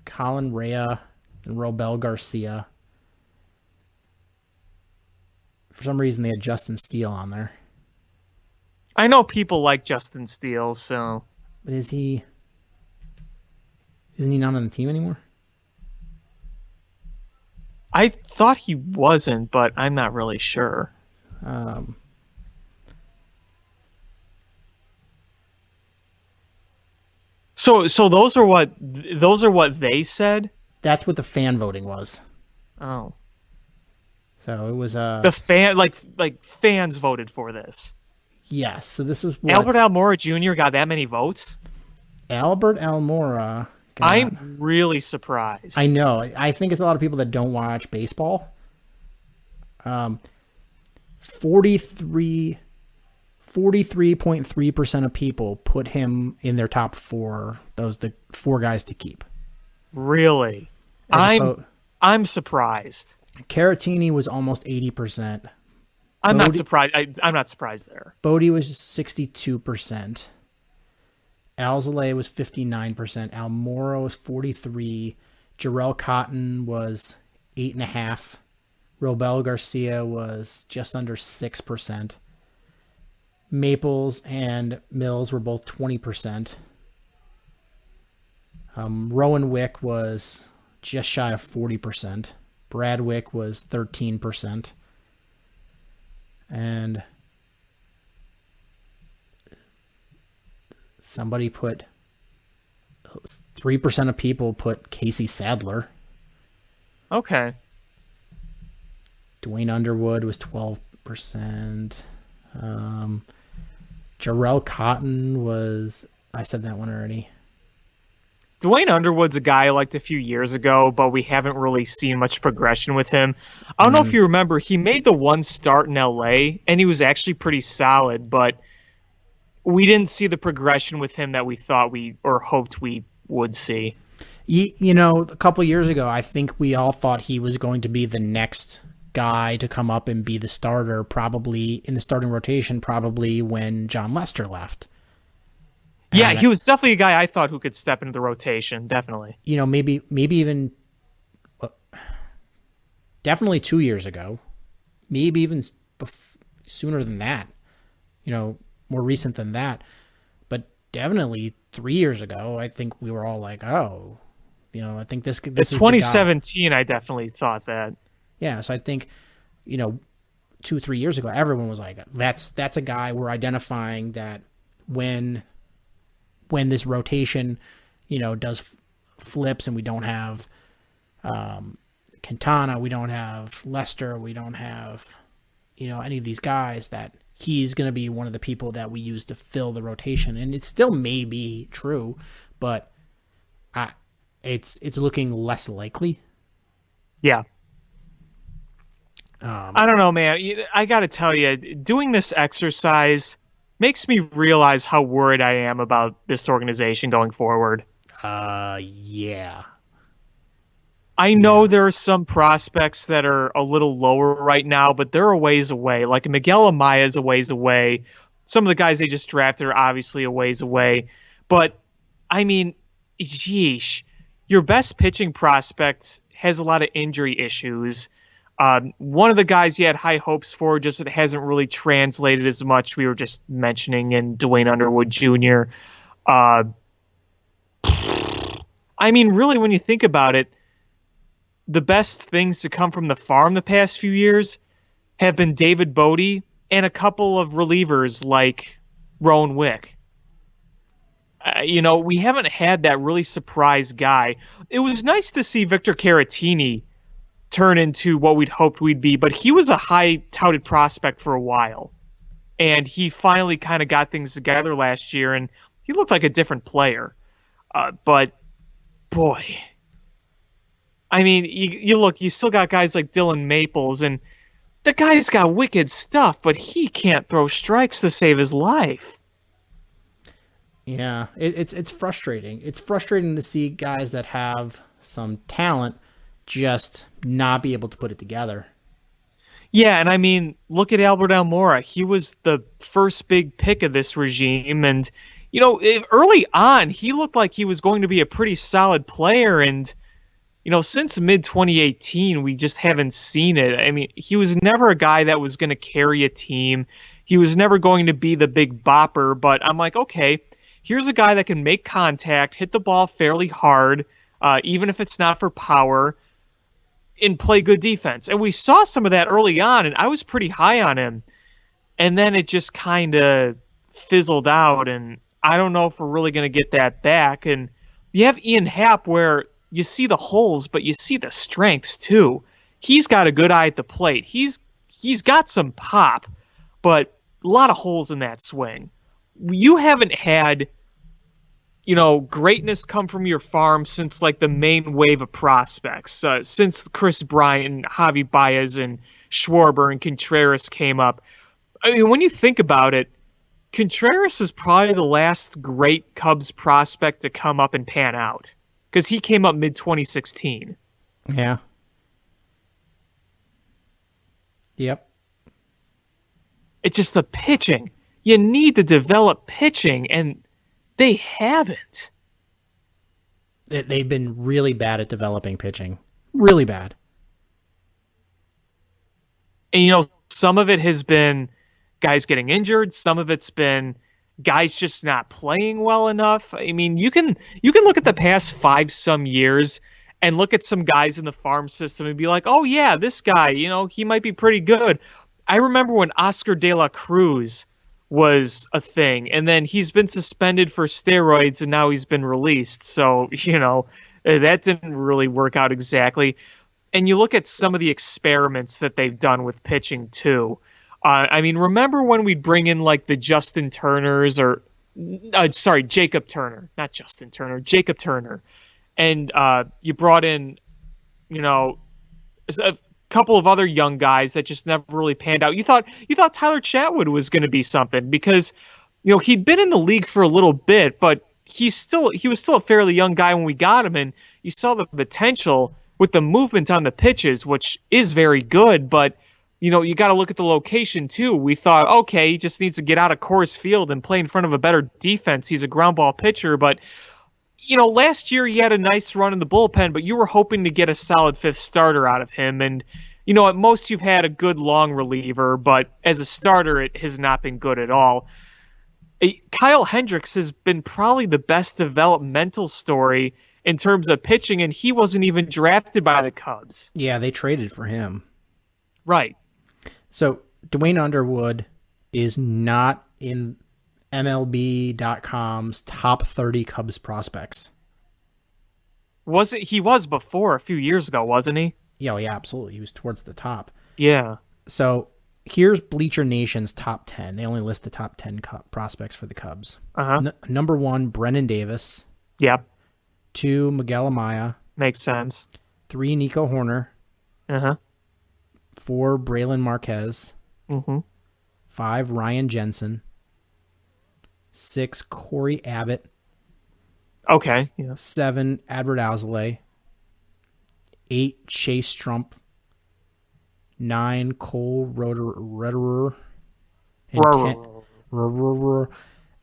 Colin Rea and Robel Garcia. For some reason, they had Justin Steele on there. I know people like Justin Steele, so... But isn't he not on the team anymore? I thought he wasn't, but I'm not really sure. So those are what they said? That's what the fan voting was. Oh. So it was The fan like fans voted for this. yes. So this was what Albert Almora Jr. got that many votes? Albert Almora got. I'm really surprised. I know. I think it's a lot of people that don't watch baseball. 43.3% of people put him in their top 4. Those the 4 guys to keep. Really? I'm surprised. Caratini was almost 80%. I'm not surprised. I'm not surprised there. Bodie was 62%. Alzolay was 59%. Almora was 43%. Jarrell Cotton was 8.5%. Robel Garcia was just under 6%. Maples and Mills were both 20%. Rowan Wick was just shy of 40%. Brad Wick was 13%. And somebody put 3% of people put Casey Sadler. Okay. Dwayne Underwood was 12%. Jarrell Cotton was, I said that one already. Dwayne Underwood's a guy I liked a few years ago, but we haven't really seen much progression with him. I don't know if you remember, he made the one start in LA, and he was actually pretty solid, but we didn't see the progression with him that we thought we or hoped we would see. You know, a couple years ago, I think we all thought he was going to be the next guy to come up and be the starter, probably in the starting rotation, probably when John Lester left. Yeah, he was definitely a guy I thought who could step into the rotation, definitely. You know, maybe even definitely 2 years ago, maybe even sooner than that, you know, more recent than that. But definitely 3 years ago, I think we were all like, oh, you know, I think this is 2017, I definitely thought that. Yeah, so I think, you know, 2-3 years ago, everyone was like, that's a guy we're identifying that when this rotation, you know, does flips and we don't have Quintana, we don't have Lester, we don't have, you know, any of these guys, that he's going to be one of the people that we use to fill the rotation. And it still may be true, but it's looking less likely. Yeah. I don't know, man. I got to tell you, doing this exercise makes me realize how worried I am about this organization going forward. Yeah. I know there are some prospects that are a little lower right now, but they're a ways away. Like Miguel Amaya is a ways away. Some of the guys they just drafted are obviously a ways away. But, I mean, yeesh. Your best pitching prospect has a lot of injury issues. One of the guys you had high hopes for just it hasn't really translated as much. We were just mentioning in Dwayne Underwood Jr. I mean, really, when you think about it, the best things to come from the farm the past few years have been David Bodie and a couple of relievers like Rowan Wick. We haven't had that really surprise guy. It was nice to see Victor Caratini turn into what we'd hoped we'd be, but he was a high-touted prospect for a while. And he finally kind of got things together last year, and he looked like a different player. But, boy... I mean, you look, you still got guys like Dylan Maples, and the guy's got wicked stuff, but he can't throw strikes to save his life. Yeah, it's frustrating. It's frustrating to see guys that have some talent just not be able to put it together. Yeah, and I mean, look at Albert Almora. He was the first big pick of this regime, and, early on, he looked like he was going to be a pretty solid player, and... since mid-2018, we just haven't seen it. I mean, he was never a guy that was going to carry a team. He was never going to be the big bopper, but I'm like, okay, here's a guy that can make contact, hit the ball fairly hard, even if it's not for power, and play good defense. And we saw some of that early on, and I was pretty high on him. And then it just kind of fizzled out, and I don't know if we're really going to get that back. And you have Ian Happ where... you see the holes, but you see the strengths too. He's got a good eye at the plate. He's got some pop, but a lot of holes in that swing. You haven't had, greatness come from your farm since like the main wave of prospects, since Chris Bryant and Javi Baez and Schwarber and Contreras came up. I mean, when you think about it, Contreras is probably the last great Cubs prospect to come up and pan out. Because he came up mid-2016. Yeah. Yep. It's just the pitching. You need to develop pitching, and they haven't. They've been really bad at developing pitching. Really bad. And, some of it has been guys getting injured. Some of it's been... guys just not playing well enough. I mean, you can look at the past 5 some years and look at some guys in the farm system and be like, oh yeah, this guy, he might be pretty good. I remember when Oscar De La Cruz was a thing, and then he's been suspended for steroids and now he's been released. So, that didn't really work out exactly. And you look at some of the experiments that they've done with pitching too. I mean, remember when we'd bring in like the Justin Turners Jacob Turner, not Justin Turner, Jacob Turner. And you brought in, a couple of other young guys that just never really panned out. You thought Tyler Chatwood was going to be something because, he'd been in the league for a little bit, but he was still a fairly young guy when we got him. And you saw the potential with the movement on the pitches, which is very good, but you got to look at the location too. We thought, okay, he just needs to get out of Coors Field and play in front of a better defense. He's a ground ball pitcher, but last year he had a nice run in the bullpen, but you were hoping to get a solid 5th starter out of him. And, at most you've had a good long reliever, but as a starter, it has not been good at all. Kyle Hendricks has been probably the best developmental story in terms of pitching, and he wasn't even drafted by the Cubs. Yeah, they traded for him. Right. So Dwayne Underwood is not in MLB.com's top 30 Cubs prospects. Was it? He was before a few years ago, wasn't he? Yeah, absolutely. He was towards the top. Yeah. So here's Bleacher Nation's top 10. They only list the top 10 prospects for the Cubs. Uh-huh. Number 1, Brennan Davis. Yep. 2, Miguel Amaya. Makes sense. 3, Nico Horner. Uh-huh. 4, Braylon Marquez. Mm-hmm. 5, Ryan Jensen. 6, Corey Abbott. Okay. Yeah. 7, Adbert Alzolay. 8, Chase Trump. 9, Cole Roederer.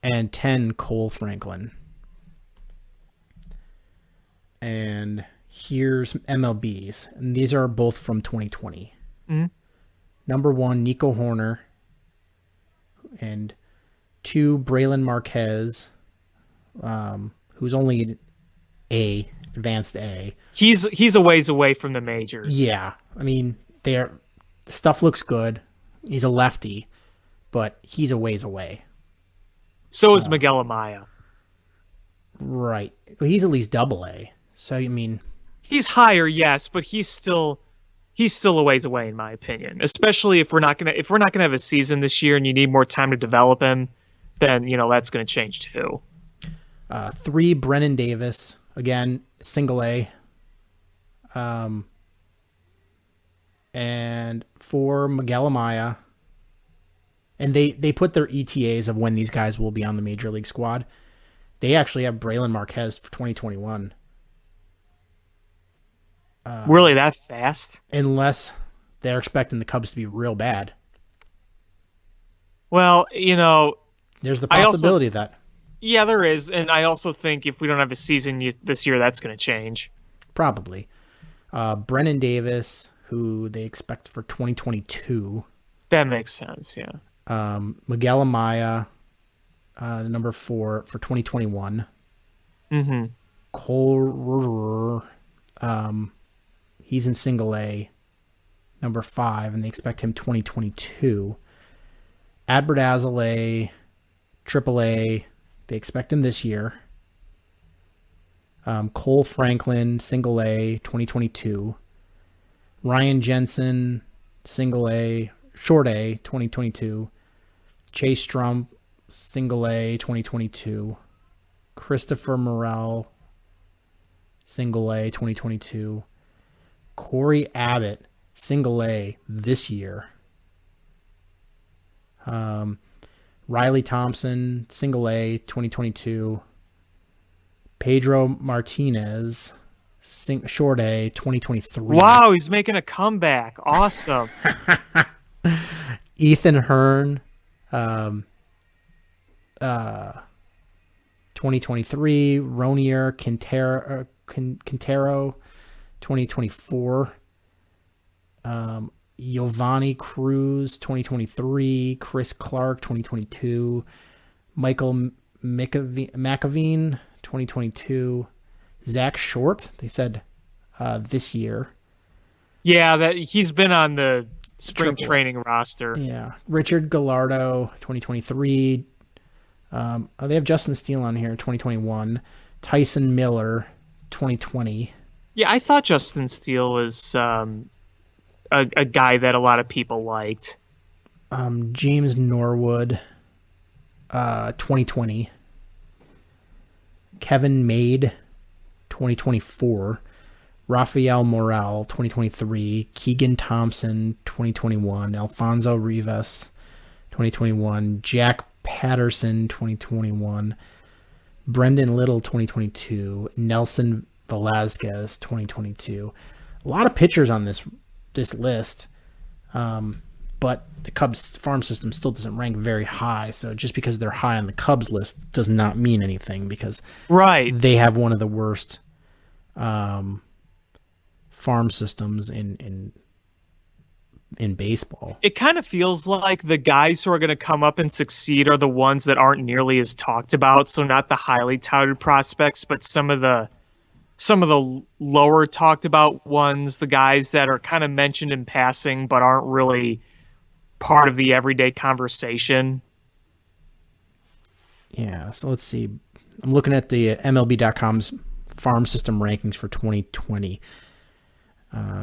And 10, Cole Franklin. And here's MLBs. And these are both from 2020. Mm-hmm. Number 1, Nico Horner. And 2, Braylon Marquez, who's only advanced A. He's a ways away from the majors. Yeah, I mean, the stuff looks good. He's a lefty, but he's a ways away. So is Miguel Amaya. Right. Well, he's at least double A. So, I mean... He's higher, yes, but he's still a ways away, in my opinion. Especially if we're not gonna have a season this year and you need more time to develop him, then, that's going to change too. 3, Brennan Davis. Again, single A. And 4, Miguel Amaya. And they put their ETAs of when these guys will be on the Major League squad. They actually have Braylon Marquez for 2021. Really that fast? Unless they're expecting the Cubs to be real bad. Well, there's the possibility of that. Yeah, there is. And I also think if we don't have a season this year, that's going to change. Probably. Brennan Davis, who they expect for 2022. That makes sense, yeah. Miguel Amaya, number 4 for 2021. Mm-hmm. Cole Roederer, he's in single A, number 5, and they expect him 2022. Adbert Alzolay, triple A, they expect him this year. Cole Franklin, single A, 2022. Ryan Jensen, single A, short A, 2022. Chase Trump, single A, 2022. Christopher Morel, single A, 2022. Corey Abbott, single A, this year. Riley Thompson, single A, 2022. Pedro Martinez, short A, 2023. Wow, he's making a comeback. Awesome. Ethan Hearn, 2023. Ronier Quintero, 2024. Giovanni Cruz, 2023. Chris Clark, 2022. Michael McAveen, 2022. Zach Short, they said this year. Yeah, he's been on the spring Triple. training roster. Yeah. Richard Gallardo, 2023. They have Justin Steele on here, 2021. Tyson Miller, 2020. Yeah, I thought Justin Steele was a guy that a lot of people liked. James Norwood, 2020. Kevin Made, 2024. Rafael Morel, 2023. Keegan Thompson, 2021. Alfonso Rivas, 2021. Jack Patterson, 2021. Brendan Little, 2022. Nelson Velasquez, 2022. A lot of pitchers on this list, but the Cubs farm system still doesn't rank very high. So just because they're high on the Cubs list does not mean anything, because they have one of the worst farm systems in baseball. It kind of feels like the guys who are going to come up and succeed are the ones that aren't nearly as talked about. So not the highly touted prospects, but some of the lower talked about ones, the guys that are kind of mentioned in passing but aren't really part of the everyday conversation. Yeah, so let's see. I'm looking at the MLB.com's farm system rankings for 2020.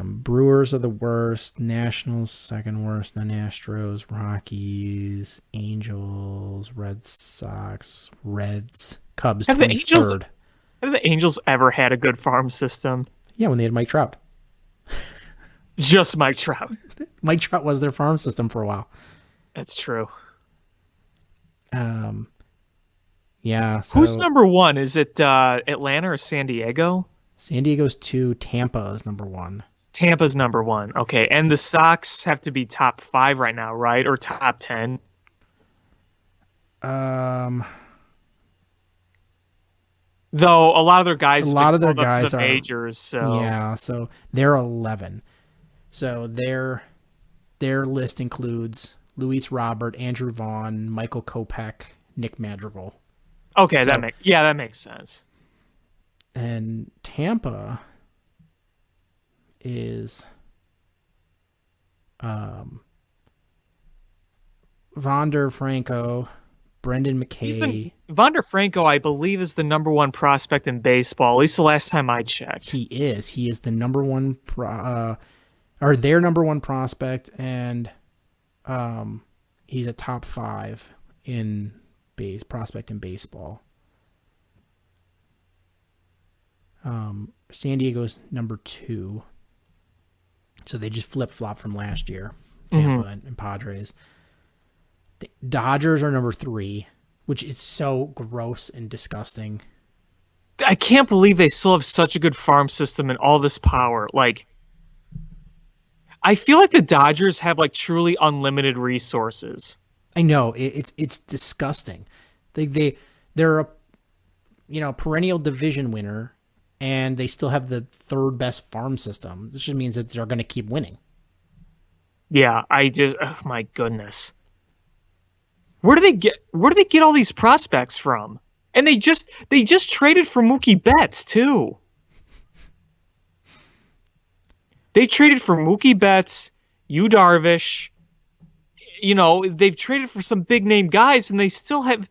Brewers are the worst, Nationals second worst, then Astros, Rockies, Angels, Red Sox, Reds, Cubs 23rd. Have the Angels ever had a good farm system? Yeah, when they had Mike Trout. Just Mike Trout. Mike Trout was their farm system for a while. That's true. Yeah. So Who's number one? Is it Atlanta or San Diego? San Diego's 2, Tampa is number 1. Tampa's number 1. Okay, and the Sox have to be top 5 right now, right? Or top 10? Though a lot of their guys, are the majors. So yeah. So they're 11. So their list includes Luis Robert, Andrew Vaughn, Michael Kopech, Nick Madrigal. Okay, that makes sense. And Tampa is Wander Franco, Brendan McKay. Wander Franco, I believe, is the number 1 prospect in baseball, at least the last time I checked. He is. He is the number 1 their number 1 prospect, and he's a top 5 in prospect in baseball. San Diego's number 2. So they just flip-flop from last year, Tampa and Padres. The Dodgers are number 3, which is so gross and disgusting. I can't believe they still have such a good farm system and all this power. Like, I feel like the Dodgers have like truly unlimited resources. I know it's disgusting. They're a perennial division winner, and they still have the 3rd best farm system. This just means that they're going to keep winning. Yeah, oh my goodness. Where do they get all these prospects from? And they just traded for Mookie Betts too. They traded for Mookie Betts, Yu Darvish. They've traded for some big name guys, and they still have.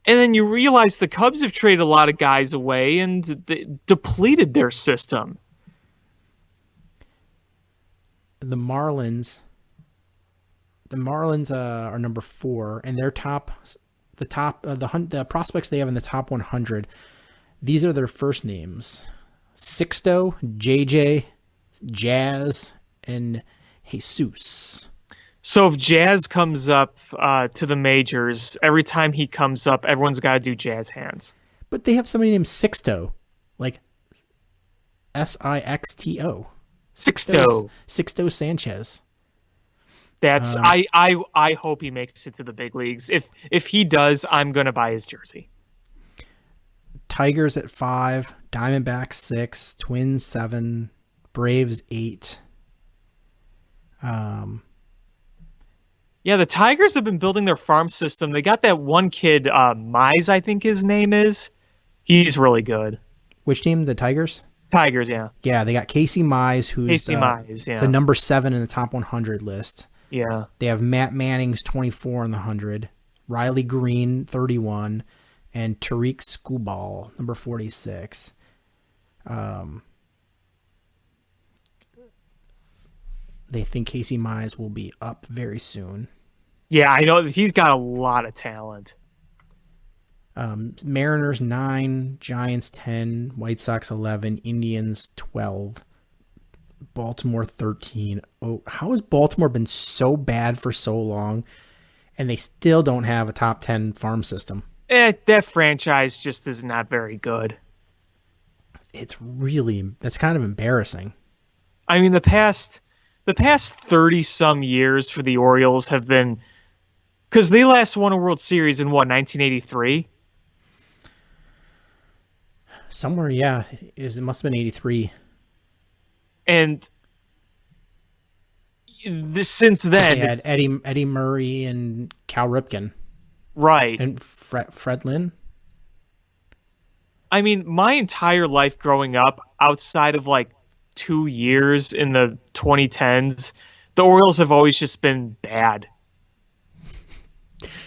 And then you realize the Cubs have traded a lot of guys away and they depleted their system. The Marlins are number 4, and their the prospects they have in the top 100. These are their first names: Sixto, JJ, Jazz, and Jesus. So if Jazz comes up to the majors, every time he comes up, everyone's got to do Jazz hands. But they have somebody named Sixto, like Sixto. Sixto Sanchez. That's I hope he makes it to the big leagues. If he does, I'm gonna buy his jersey. Tigers at 5, Diamondbacks 6, Twins 7, Braves 8. Yeah, the Tigers have been building their farm system. They got that one kid, Mize, I think his name is. He's really good. Which team? The Tigers? Tigers, yeah. Yeah, they got Casey Mize, who's the number 7 in the top 100 list. Yeah. They have Matt Manning's 24 in the 100, Riley Green 31, and Tariq Skubal number 46. They think Casey Mize will be up very soon. Yeah, I know he's got a lot of talent. Mariners 9, Giants 10, White Sox 11, Indians 12, Baltimore 13. Oh, how has Baltimore been so bad for so long, and they still don't have a top 10 farm system? That franchise just is not very good. That's kind of embarrassing. I mean, the past 30 some years for the Orioles have been, because they last won a World Series in 1983. Somewhere, yeah. It must have been 83. And since then, they had Eddie Murray and Cal Ripken. Right. And Fred Lynn. I mean, my entire life growing up, outside of like 2 years in the 2010s, the Orioles have always just been bad.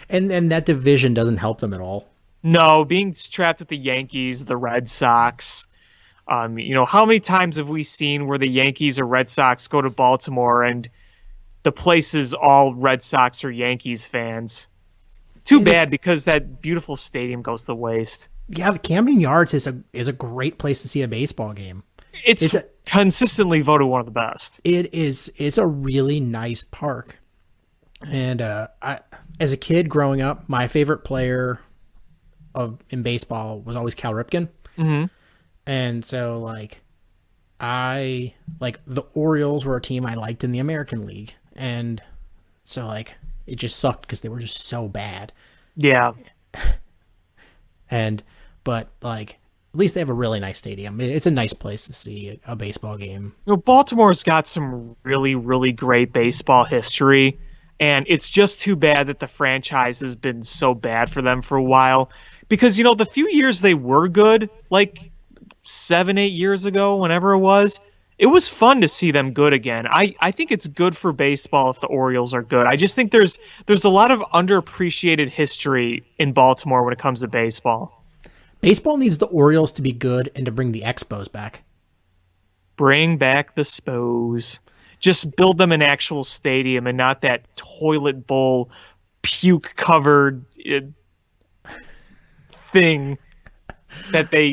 And that division doesn't help them at all. No, being trapped with the Yankees, the Red Sox. How many times have we seen where the Yankees or Red Sox go to Baltimore and the place is all Red Sox or Yankees fans? Too bad, because that beautiful stadium goes to waste. Yeah, the Camden Yards is a great place to see a baseball game. It's consistently voted one of the best. It's a really nice park. And as a kid growing up, my favorite player in baseball was always Cal Ripken. Mm-hmm. And so the Orioles were a team I liked in the American League. And so it just sucked because they were just so bad. Yeah. But at least they have a really nice stadium. It's a nice place to see a baseball game. Baltimore's got some really, really great baseball history, and it's just too bad that the franchise has been so bad for them for a while. Because, the few years they were good, 7-8 years ago, whenever it was fun to see them good again. I think it's good for baseball if the Orioles are good. I just think there's a lot of underappreciated history in Baltimore when it comes to baseball. Baseball needs the Orioles to be good and to bring the Expos back. Bring back the Spos. Just build them an actual stadium and not that toilet bowl, puke-covered thing that they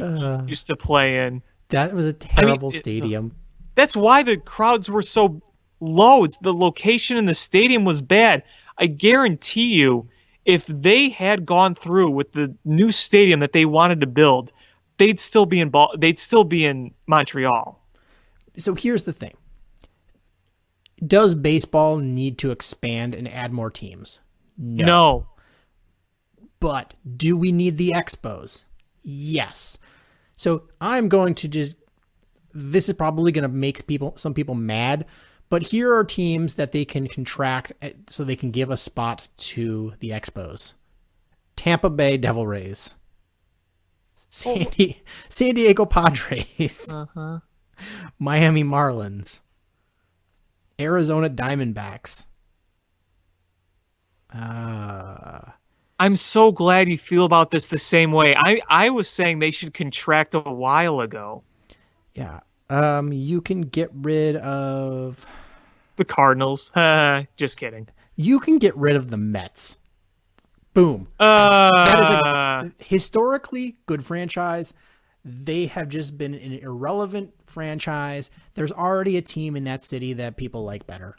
used to play in. That was a terrible stadium. That's why the crowds were so low. The location in the stadium was bad. I guarantee you, if they had gone through with the new stadium that they wanted to build, they'd still be in Montreal. So here's the thing. Does baseball need to expand and add more teams? No. But do we need the Expos? Yes. So I'm going to this is probably going to make some people mad, but here are teams that they can contract so they can give a spot to the Expos. Tampa Bay Devil Rays. San Diego Padres. Miami Marlins. Arizona Diamondbacks. I'm so glad you feel about this the same way. I was saying they should contract a while ago. Yeah. You can get rid of the Cardinals. Just kidding. You can get rid of the Mets. Boom. That is a historically good franchise. They have just been an irrelevant franchise. There's already a team in that city that people like better.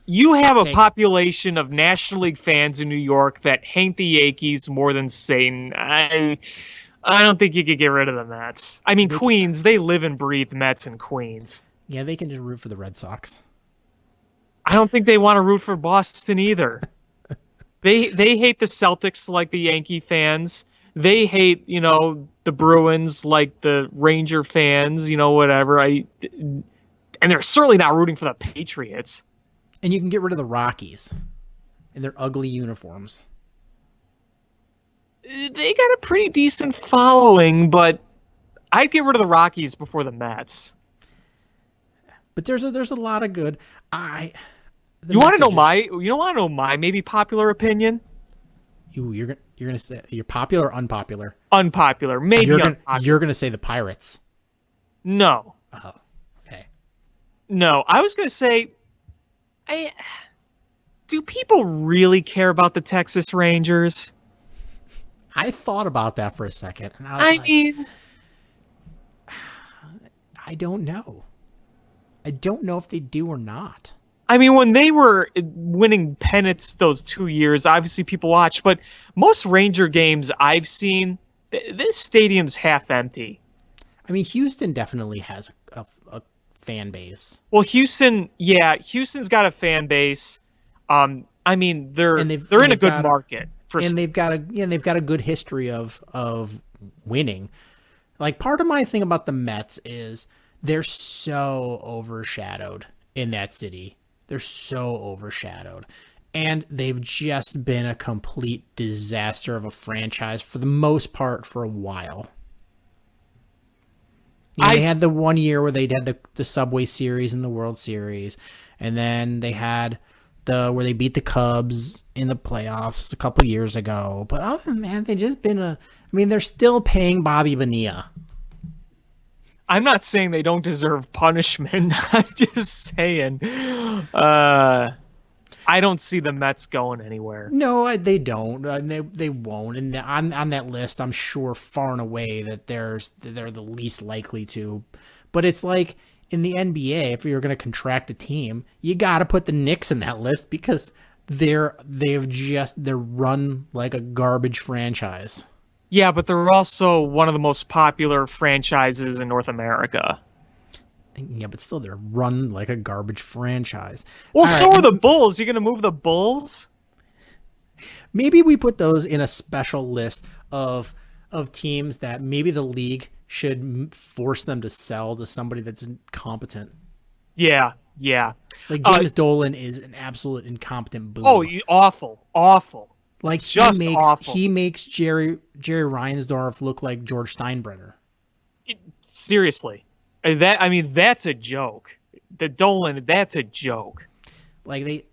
You have a population of National League fans in New York that hate the Yankees more than Satan. I don't think you could get rid of the Mets. I mean, Queens, they live and breathe Mets and Queens. Yeah, they can just root for the Red Sox. I don't think they want to root for Boston either. They hate the Celtics like the Yankee fans. They hate, the Bruins like the Ranger fans, whatever. And they're certainly not rooting for the Patriots. And you can get rid of the Rockies and their ugly uniforms. They got a pretty decent following, but I'd get rid of the Rockies before the Mets. But there's a lot of good. You want to know my maybe popular opinion? You're gonna say you're popular or unpopular? Unpopular, maybe. You're gonna say the Pirates. No. Oh, okay. No, I was gonna say, do people really care about the Texas Rangers? I thought about that for a second. And I mean, I don't know. I don't know if they do or not. I mean, when they were winning pennants those 2 years, obviously people watch, but most Ranger games I've seen, this stadium's half empty. I mean, Houston definitely has a fan base. Well, Houston's got a fan base. I mean, they're in a good market for sports. They've got a good history of winning. Like, part of my thing about the Mets is they're so overshadowed in that city. They're so overshadowed. And they've just been a complete disaster of a franchise for the most part for a while. They had the 1 year where they had the Subway Series and the World Series. And then they had where they beat the Cubs in the playoffs a couple years ago. But other than that, they've just been they're still paying Bobby Bonilla. I'm not saying they don't deserve punishment. I'm just saying. I don't see the Mets going anywhere. No, they don't. They won't. And on that list, I'm sure far and away that they're the least likely to. But it's like in the NBA, if you're going to contract a team, you got to put the Knicks in that list because they're run like a garbage franchise. Yeah, but they're also one of the most popular franchises in North America. Yeah, but still, they're run like a garbage franchise. Well, so are the Bulls. You going to move the Bulls? Maybe we put those in a special list of teams that maybe the league should force them to sell to somebody that's incompetent. Yeah. Like James Dolan is an absolute incompetent boob. Oh, awful. Like just awful. He makes Jerry Reinsdorf look like George Steinbrenner. Seriously. That's a joke. The Dolan, that's a joke. Like the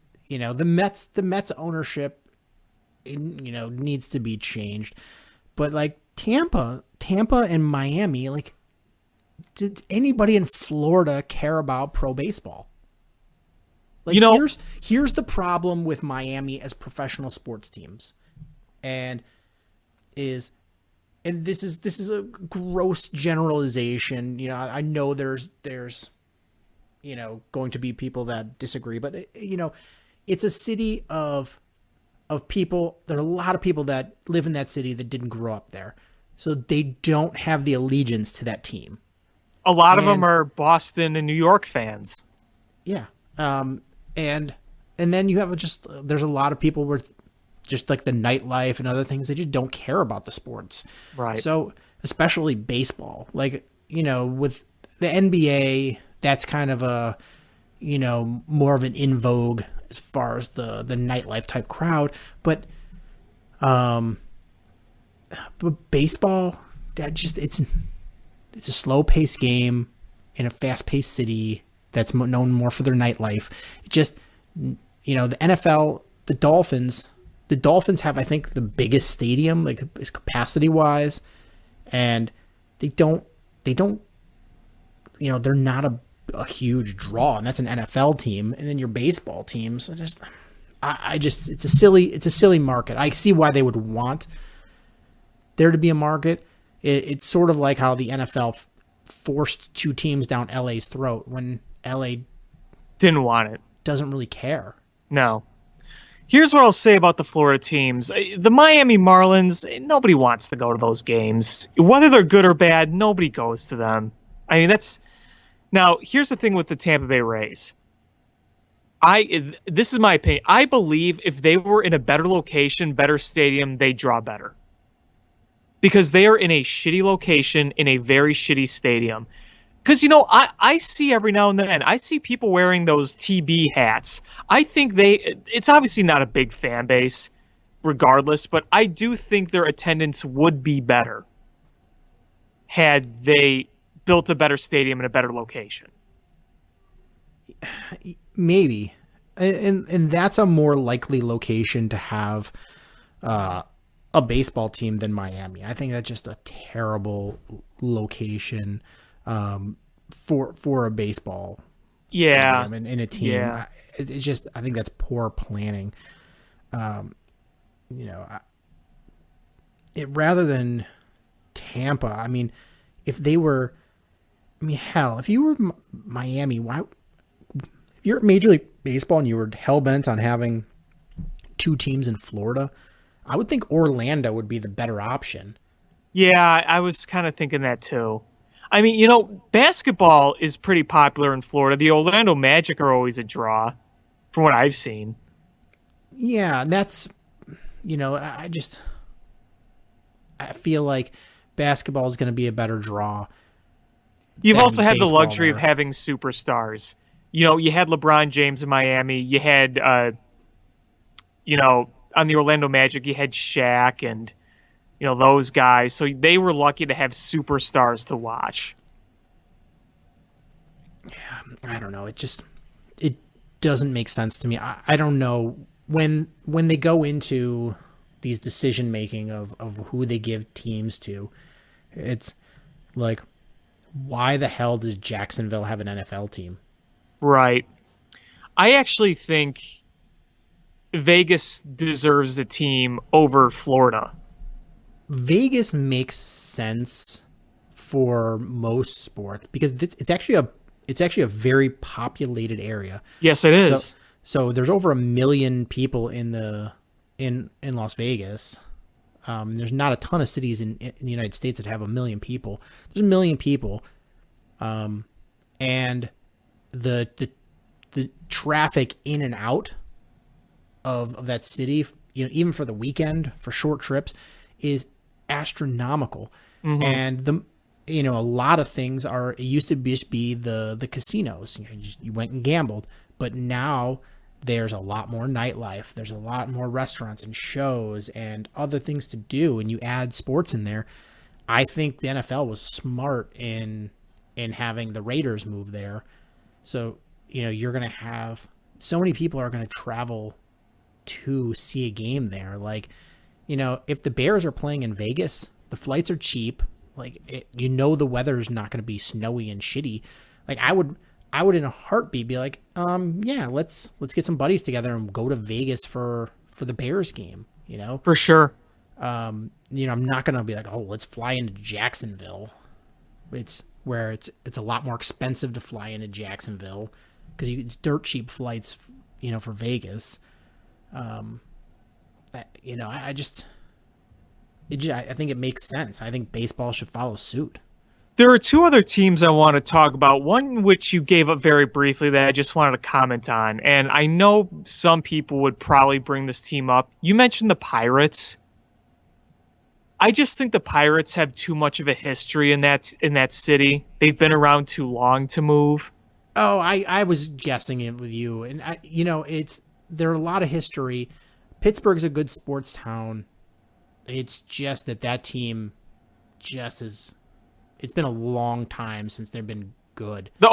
Mets ownership, needs to be changed. But like Tampa and Miami, like, did anybody in Florida care about pro baseball? Like, here's the problem with Miami as professional sports teams, and this is a gross generalization. I know there's going to be people that disagree, but it's a city of people. There are a lot of people that live in that city that didn't grow up there, so they don't have the allegiance to that team. A lot of them are Boston and New York fans. Yeah. And then you have there's a lot of people where just like the nightlife and other things, they just don't care about the sports. Right. So especially baseball, like, with the NBA, that's kind of a, more of an in vogue as far as the nightlife type crowd. But baseball, it's a slow paced game in a fast paced city that's known more for their nightlife. It just, the NFL, the Dolphins have, I think, the biggest stadium, like, is capacity wise, and they're not a huge draw, and that's an NFL team. And then your baseball teams, it's a silly market. I see why they would want there to be a market. It's sort of like how the NFL forced two teams down LA's throat when LA didn't want it. Doesn't really care. No. Here's what I'll say about the Florida teams. The Miami Marlins, nobody wants to go to those games. Whether they're good or bad, nobody goes to them. Now, here's the thing with the Tampa Bay Rays. This is my opinion. I believe if they were in a better location, better stadium, they draw better. Because they are in a shitty location, in a very shitty stadium. Because, I see every now and then, I see people wearing those TB hats. I think it's obviously not a big fan base, regardless, but I do think their attendance would be better had they built a better stadium in a better location. Maybe. And that's a more likely location to have a baseball team than Miami. I think that's just a terrible location for a baseball stadium and a team. Yeah. It's just, I think that's poor planning. Rather than Tampa, if they were, hell, if you were Miami, if you're Major League Baseball and you were hell-bent on having two teams in Florida, I would think Orlando would be the better option. Yeah, I was kind of thinking that too. Basketball is pretty popular in Florida. The Orlando Magic are always a draw, from what I've seen. Yeah, that's, I feel like basketball is going to be a better draw. You've also had the luxury there. of having superstars. You had LeBron James in Miami. You had, on the Orlando Magic, you had Shaq and, those guys. So they were lucky to have superstars to watch. Yeah, I don't know. It doesn't make sense to me. I don't know when they go into these decision making of who they give teams to. It's like, why the hell does Jacksonville have an NFL team? Right. I actually think Vegas deserves a team over Florida. Vegas makes sense for most sports because it's actually a very populated area. Yes, it is. So there's over 1 million people in Las Vegas. There's not a ton of cities in the United States that have 1 million people. There's 1 million people, and the traffic in and out of that city, even for the weekend, for short trips, is astronomical. Mm-hmm. And a lot of things it used to just be the casinos. You went and gambled, but now there's a lot more nightlife. There's a lot more restaurants and shows and other things to do, and you add sports in there. I think the NFL was smart in having the Raiders move there. So, you're going to have so many people are going to travel to see a game there. Like, if the Bears are playing in Vegas, the flights are cheap. Like, the weather is not going to be snowy and shitty. Like, I would in a heartbeat be like, yeah, let's get some buddies together and go to Vegas for the Bears game, For sure. I'm not going to be like, oh, let's fly into Jacksonville. It's a lot more expensive to fly into Jacksonville because it's dirt cheap flights, for Vegas. I think it makes sense. I think baseball should follow suit. There are two other teams I want to talk about, one which you gave up very briefly that I just wanted to comment on. And I know some people would probably bring this team up. You mentioned the Pirates. I just think the Pirates have too much of a history in that city. They've been around too long to move. Oh, I was guessing it with you. And, there are a lot of history. Pittsburgh's a good sports town. It's just that team it's been a long time since they've been good. The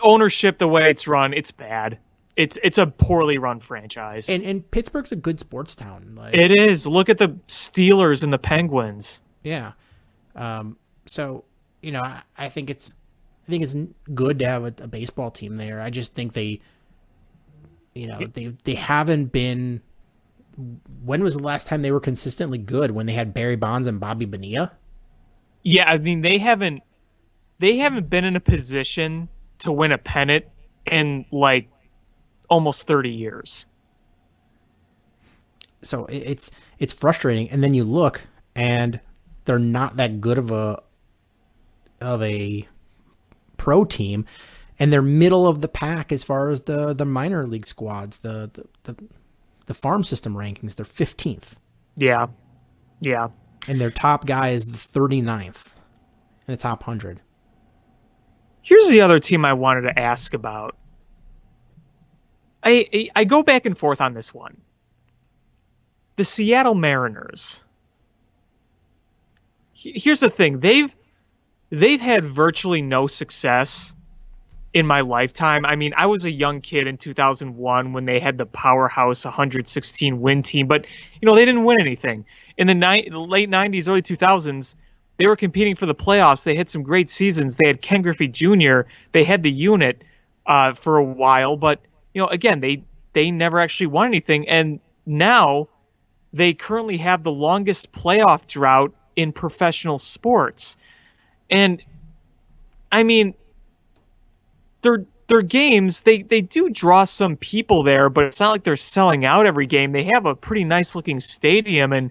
ownership, the way it's run, it's bad. It's a poorly run franchise. And Pittsburgh's a good sports town. It is. Look at the Steelers and the Penguins. Yeah. So, I think it's good to have a baseball team there. I just think they haven't been. When was the last time they were consistently good? When they had Barry Bonds and Bobby Bonilla? Yeah, I mean they haven't been in a position to win a pennant in like almost 30 years. So it's frustrating, and then you look and they're not that good of a pro team, and they're middle of the pack as far as the minor league squads, the farm system rankings. They're 15th. Yeah. And their top guy is the 39th in the top 100. Here's the other team I wanted to ask about. I go back and forth on this one. The Seattle Mariners. Here's the thing. They've had virtually no success in my lifetime. I mean, I was a young kid in 2001 when they had the powerhouse 116 win team, but they didn't win anything. In the late 90s, early 2000s, they were competing for the playoffs. They had some great seasons. They had Ken Griffey Jr. They had the unit for a while, but again, they never actually won anything. And now they currently have the longest playoff drought in professional sports. And I mean, their games, they do draw some people there, but it's not like they're selling out every game. They have a pretty nice looking stadium, and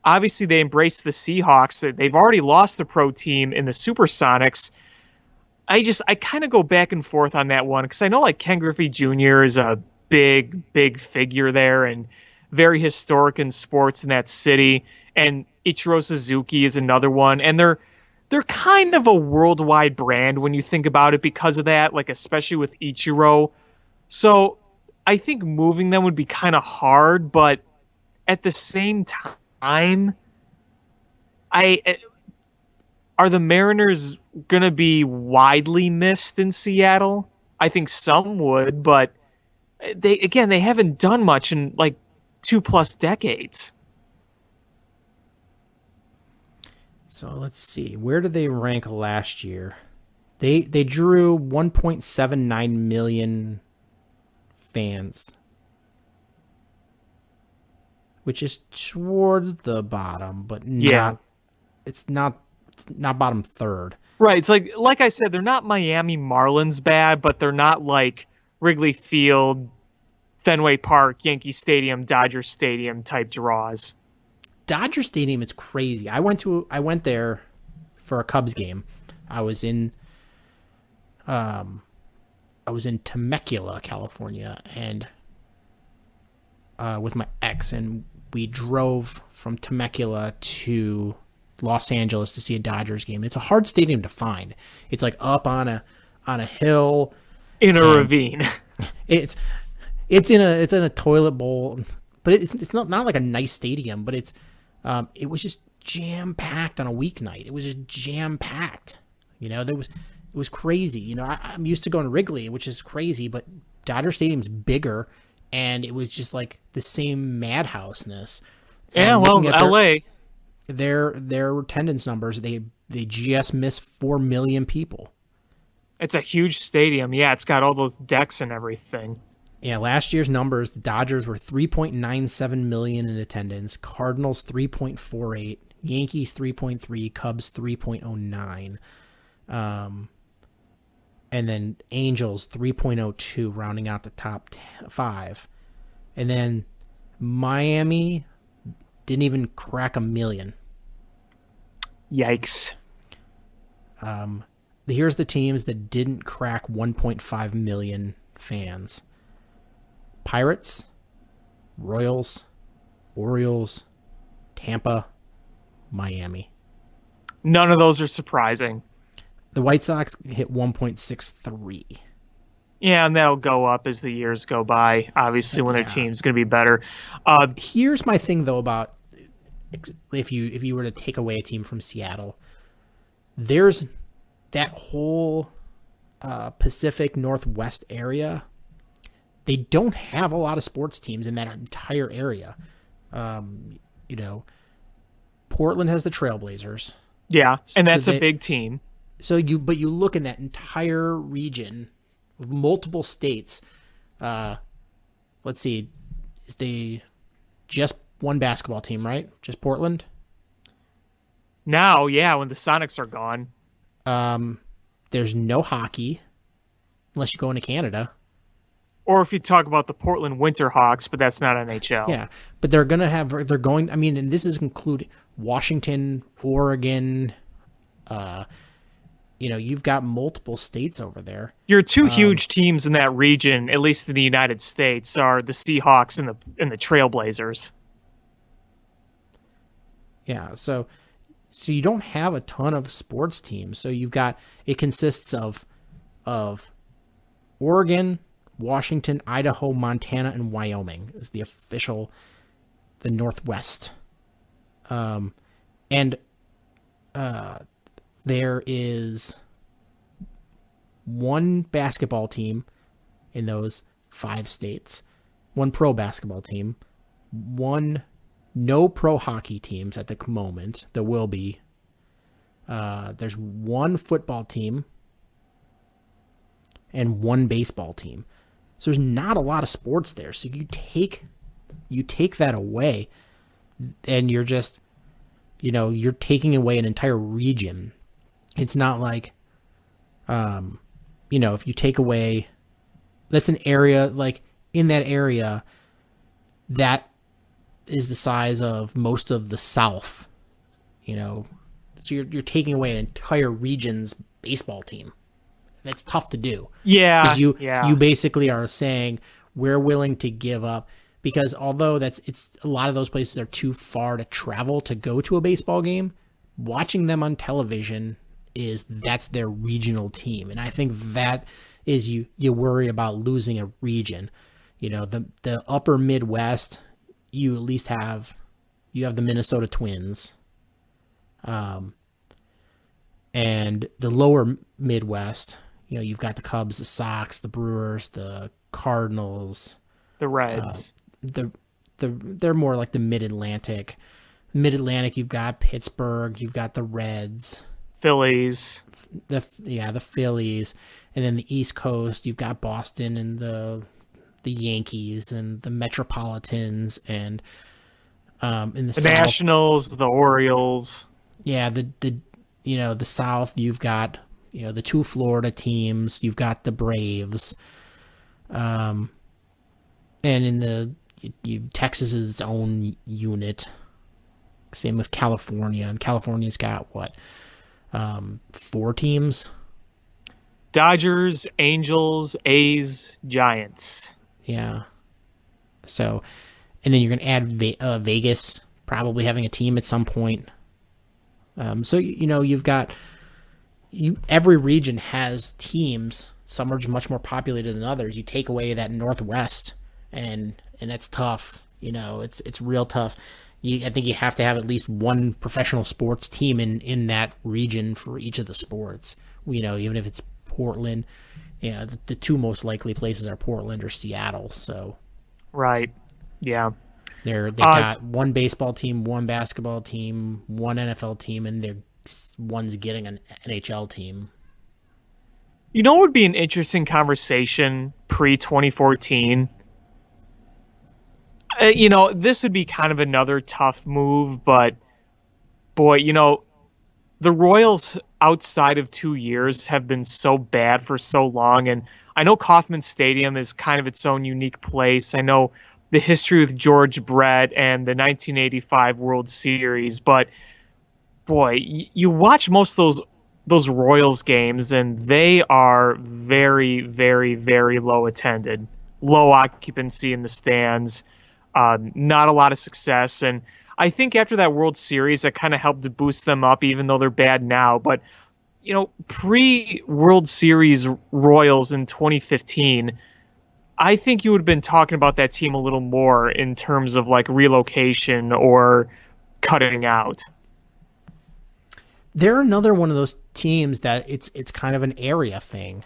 obviously they embrace the Seahawks. They've already lost the pro team in the Supersonics. I kind of go back and forth on that one because I know like Ken Griffey Jr. is a big figure there and very historic in sports in that city. And Ichiro Suzuki is another one. And they're kind of a worldwide brand when you think about it because of that, like especially with Ichiro. So I think moving them would be kind of hard, but at the same time, are the Mariners going to be widely missed in Seattle? I think some would, but they haven't done much in like 2+ decades. So let's see. Where did they rank last year? They drew 1.79 million fans. which is towards the bottom, but Yeah. it's not bottom third. Right. It's like I said, they're not Miami Marlins bad, but they're not like Wrigley Field, Fenway Park, Yankee Stadium, Dodger Stadium type draws. Dodger Stadium is crazy. I went there for a Cubs game. I was in Temecula, California, and with my ex, and we drove from Temecula to Los Angeles to see a Dodgers game. It's a hard stadium to find. It's like up on a hill In a ravine. It's in a toilet bowl, but it's not like a nice stadium, but it was just jam packed on a weeknight. It was just jam packed. It was crazy. I'm used to going to Wrigley, which is crazy, but Dodger Stadium's bigger, and it was just like the same madhouseness. Yeah, well, LA. Their attendance numbers, they just missed 4 million people. It's a huge stadium. Yeah, it's got all those decks and everything. Yeah, last year's numbers, the Dodgers were 3.97 million in attendance, Cardinals 3.48, Yankees 3.3, Cubs 3.09, and then Angels 3.02, rounding out the top 5. And then Miami didn't even crack 1 million. Yikes. Here's the teams that didn't crack 1.5 million fans. Pirates, Royals, Orioles, Tampa, Miami. None of those are surprising. The White Sox hit 1.63. Yeah, and that'll go up as the years go by, obviously, when their team's going to be better. Here's my thing, though, about if you were to take away a team from Seattle, there's that whole Pacific Northwest area. They don't have a lot of sports teams in that entire area. Portland has the Trailblazers. Yeah, and that's So a big team. So you look in that entire region of multiple states. Let's see, is they just one basketball team, right? Just Portland. Now, yeah, when the Sonics are gone. There's no hockey unless you go into Canada. Or if you talk about the Portland Winterhawks, but that's not NHL. Yeah, but they're going. I mean, and this is including Washington, Oregon. You've got multiple states over there. Your two huge teams in that region, at least in the United States, are the Seahawks and the Trailblazers. Yeah, so you don't have a ton of sports teams. So it consists of Oregon, Washington, Idaho, Montana, and Wyoming is the Northwest. There is one basketball team in those 5 states, one pro basketball team, no pro hockey teams at the moment. There will be. There's one football team and one baseball team. So there's not a lot of sports there. So you take that away, and you're just, you're taking away an entire region. It's not like, if you take away, that's an area, like in that area, that is the size of most of the South, So you're taking away an entire region's baseball team. That's tough to do. Yeah. 'Cause you basically are saying we're willing to give up, because although it's a lot of those places are too far to travel to go to a baseball game, watching them on television that's their regional team. And I think that is you worry about losing a region. The upper Midwest, you at least have the Minnesota Twins. And the lower Midwest, you've got the Cubs, the Sox, the Brewers, the Cardinals, The Reds. They're more like the Mid-Atlantic. Mid-Atlantic, you've got Pittsburgh, you've got the Reds, Phillies. the Phillies, and then the East Coast, you've got Boston and the Yankees and the Metropolitans and In the The South, Nationals, the Orioles. yeah, the South, you've got the two Florida teams, you've got the Braves, and you've Texas is its own unit. Same with California, and California's got what, 4 teams? Dodgers, Angels, A's, Giants. Yeah. So, and then you're gonna add Vegas probably having a team at some point. So you've got every region has teams. Some are much more populated than others. You take away that Northwest, and that's tough. It's real tough. I think you have to have at least one professional sports team in that region for each of the sports. Even if it's Portland, the 2 most likely places are Portland or Seattle. So, right, yeah, they got one baseball team, one basketball team, one NFL team, and one's getting an NHL team. It would be an interesting conversation pre-2014. This would be kind of another tough move, but boy, the Royals outside of 2 years have been so bad for so long. And I know Kauffman Stadium is kind of its own unique place. I know the history with George Brett and the 1985 World Series, but boy, you watch most of those Royals games and they are very, very, very low attended, low occupancy in the stands. Not a lot of success. And I think after that World Series, that kind of helped to boost them up, even though they're bad now. But, pre-World Series Royals in 2015, I think you would have been talking about that team a little more in terms of like relocation or cutting out. They're another one of those teams that it's kind of an area thing.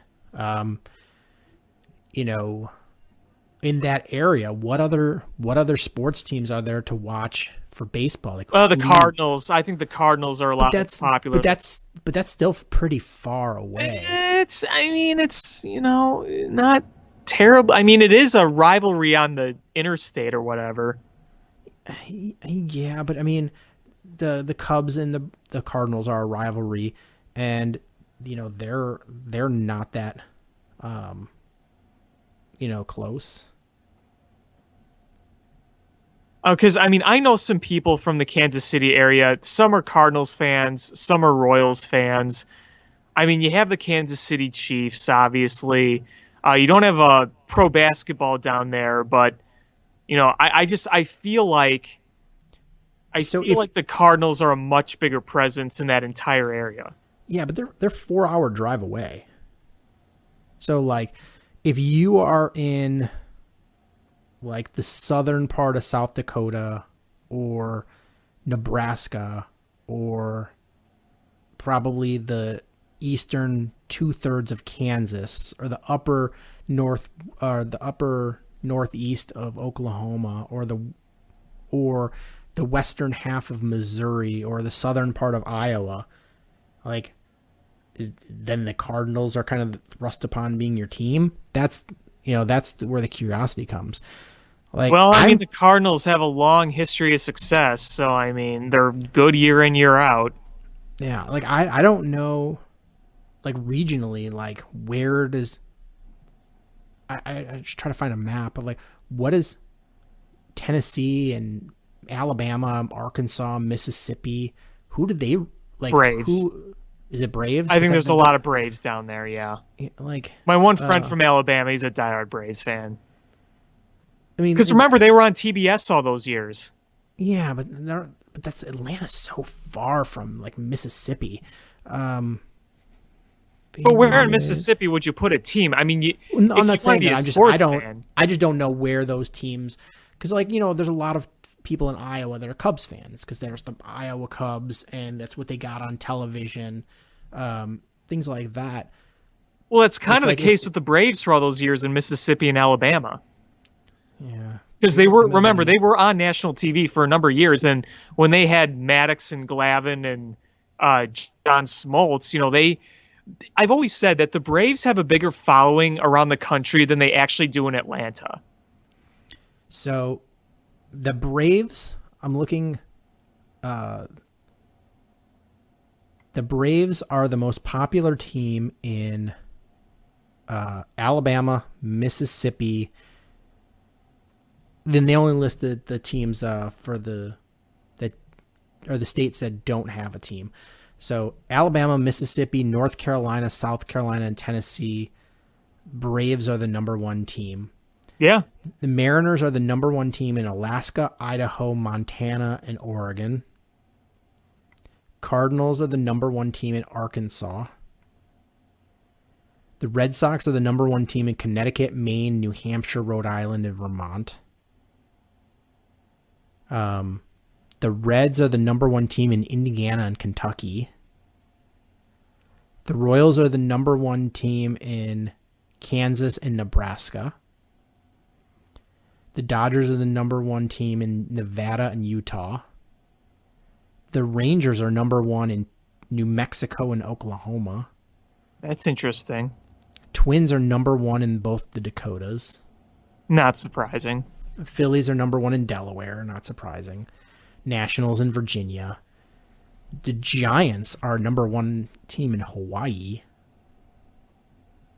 In that area, what other sports teams are there to watch for baseball? Like, the Cardinals. I think the Cardinals are a lot more popular. But that's still pretty far away. It's not terrible. I mean, it is a rivalry on the interstate or whatever. Yeah, but I mean, the Cubs and the Cardinals are a rivalry, and they're not that close. Because, I know some people from the Kansas City area. Some are Cardinals fans. Some are Royals fans. You have the Kansas City Chiefs, obviously. You don't have a pro basketball down there, but, I feel like the Cardinals are a much bigger presence in that entire area. Yeah, but they're 4-hour drive away. So, like, if you are in like the southern part of South Dakota or Nebraska or probably the eastern 2/3 of Kansas or the upper northeast of Oklahoma or the western half of Missouri or the southern part of Iowa, like, then the Cardinals are kind of thrust upon being your team. That's where the curiosity comes. Like, the Cardinals have a long history of success, so they're good year in, year out. Yeah, like I don't know, like regionally, like where does I just try to find a map of like what is Tennessee and Alabama, Arkansas, Mississippi? Who did they like? Braves. Who is it? Braves? I think there's a lot of Braves down there. Yeah, like my one friend from Alabama, he's a diehard Braves fan. Because because remember they were on TBS all those years. Yeah, but that's Atlanta's so far from like Mississippi. But where in Mississippi would you put a team? I'm not saying that. I just don't know where those teams, because there's a lot of people in Iowa that are Cubs fans because there's the Iowa Cubs and that's what they got on television, things like that. Well, that's kind of the case with the Braves for all those years in Mississippi and Alabama. Yeah, because they were on national TV for a number of years, and when they had Maddox and Glavine and John Smoltz, I've always said that the Braves have a bigger following around the country than they actually do in Atlanta. So the Braves, I'm looking. The Braves are the most popular team in Alabama, Mississippi. Then they only list the teams for the states that don't have a team. So Alabama, Mississippi, North Carolina, South Carolina, and Tennessee. Braves are the number one team. Yeah. The Mariners are the number one team in Alaska, Idaho, Montana, and Oregon. Cardinals are the number one team in Arkansas. The Red Sox are the number one team in Connecticut, Maine, New Hampshire, Rhode Island, and Vermont. The Reds are the number one team in Indiana and Kentucky. The Royals are the number one team in Kansas and Nebraska. The Dodgers are the number one team in Nevada and Utah. The Rangers are number one in New Mexico and Oklahoma. That's interesting. Twins are number one in both the Dakotas. Not surprising. Phillies are number one in Delaware. Not surprising. Nationals in Virginia. The Giants are number one team in Hawaii.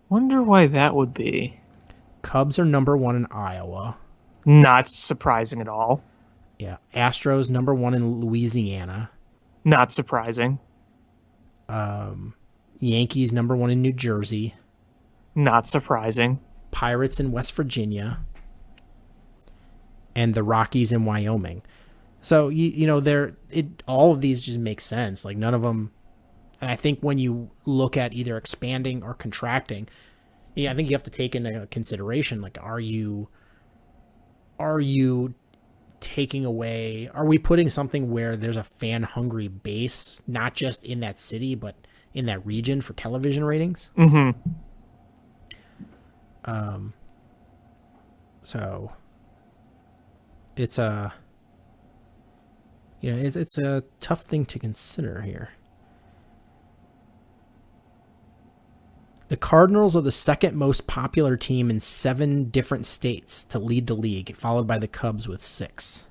Wonder why that would be. Cubs are number one in Iowa. Not surprising at all. Yeah. Astros number one in Louisiana. Not surprising. Yankees number one in New Jersey. Not surprising. Pirates in West Virginia. And the Rockies in Wyoming. So all of these just make sense. Like none of them. And I think when you look at either expanding or contracting, I think you have to take into consideration, like, are you taking away, are we putting something where there's a fan hungry base, not just in that city, but in that region for television ratings? Mm-hmm. So it's it's a tough thing to consider here. The Cardinals are the second most popular team in 7 different states to lead the league, followed by the Cubs with 6.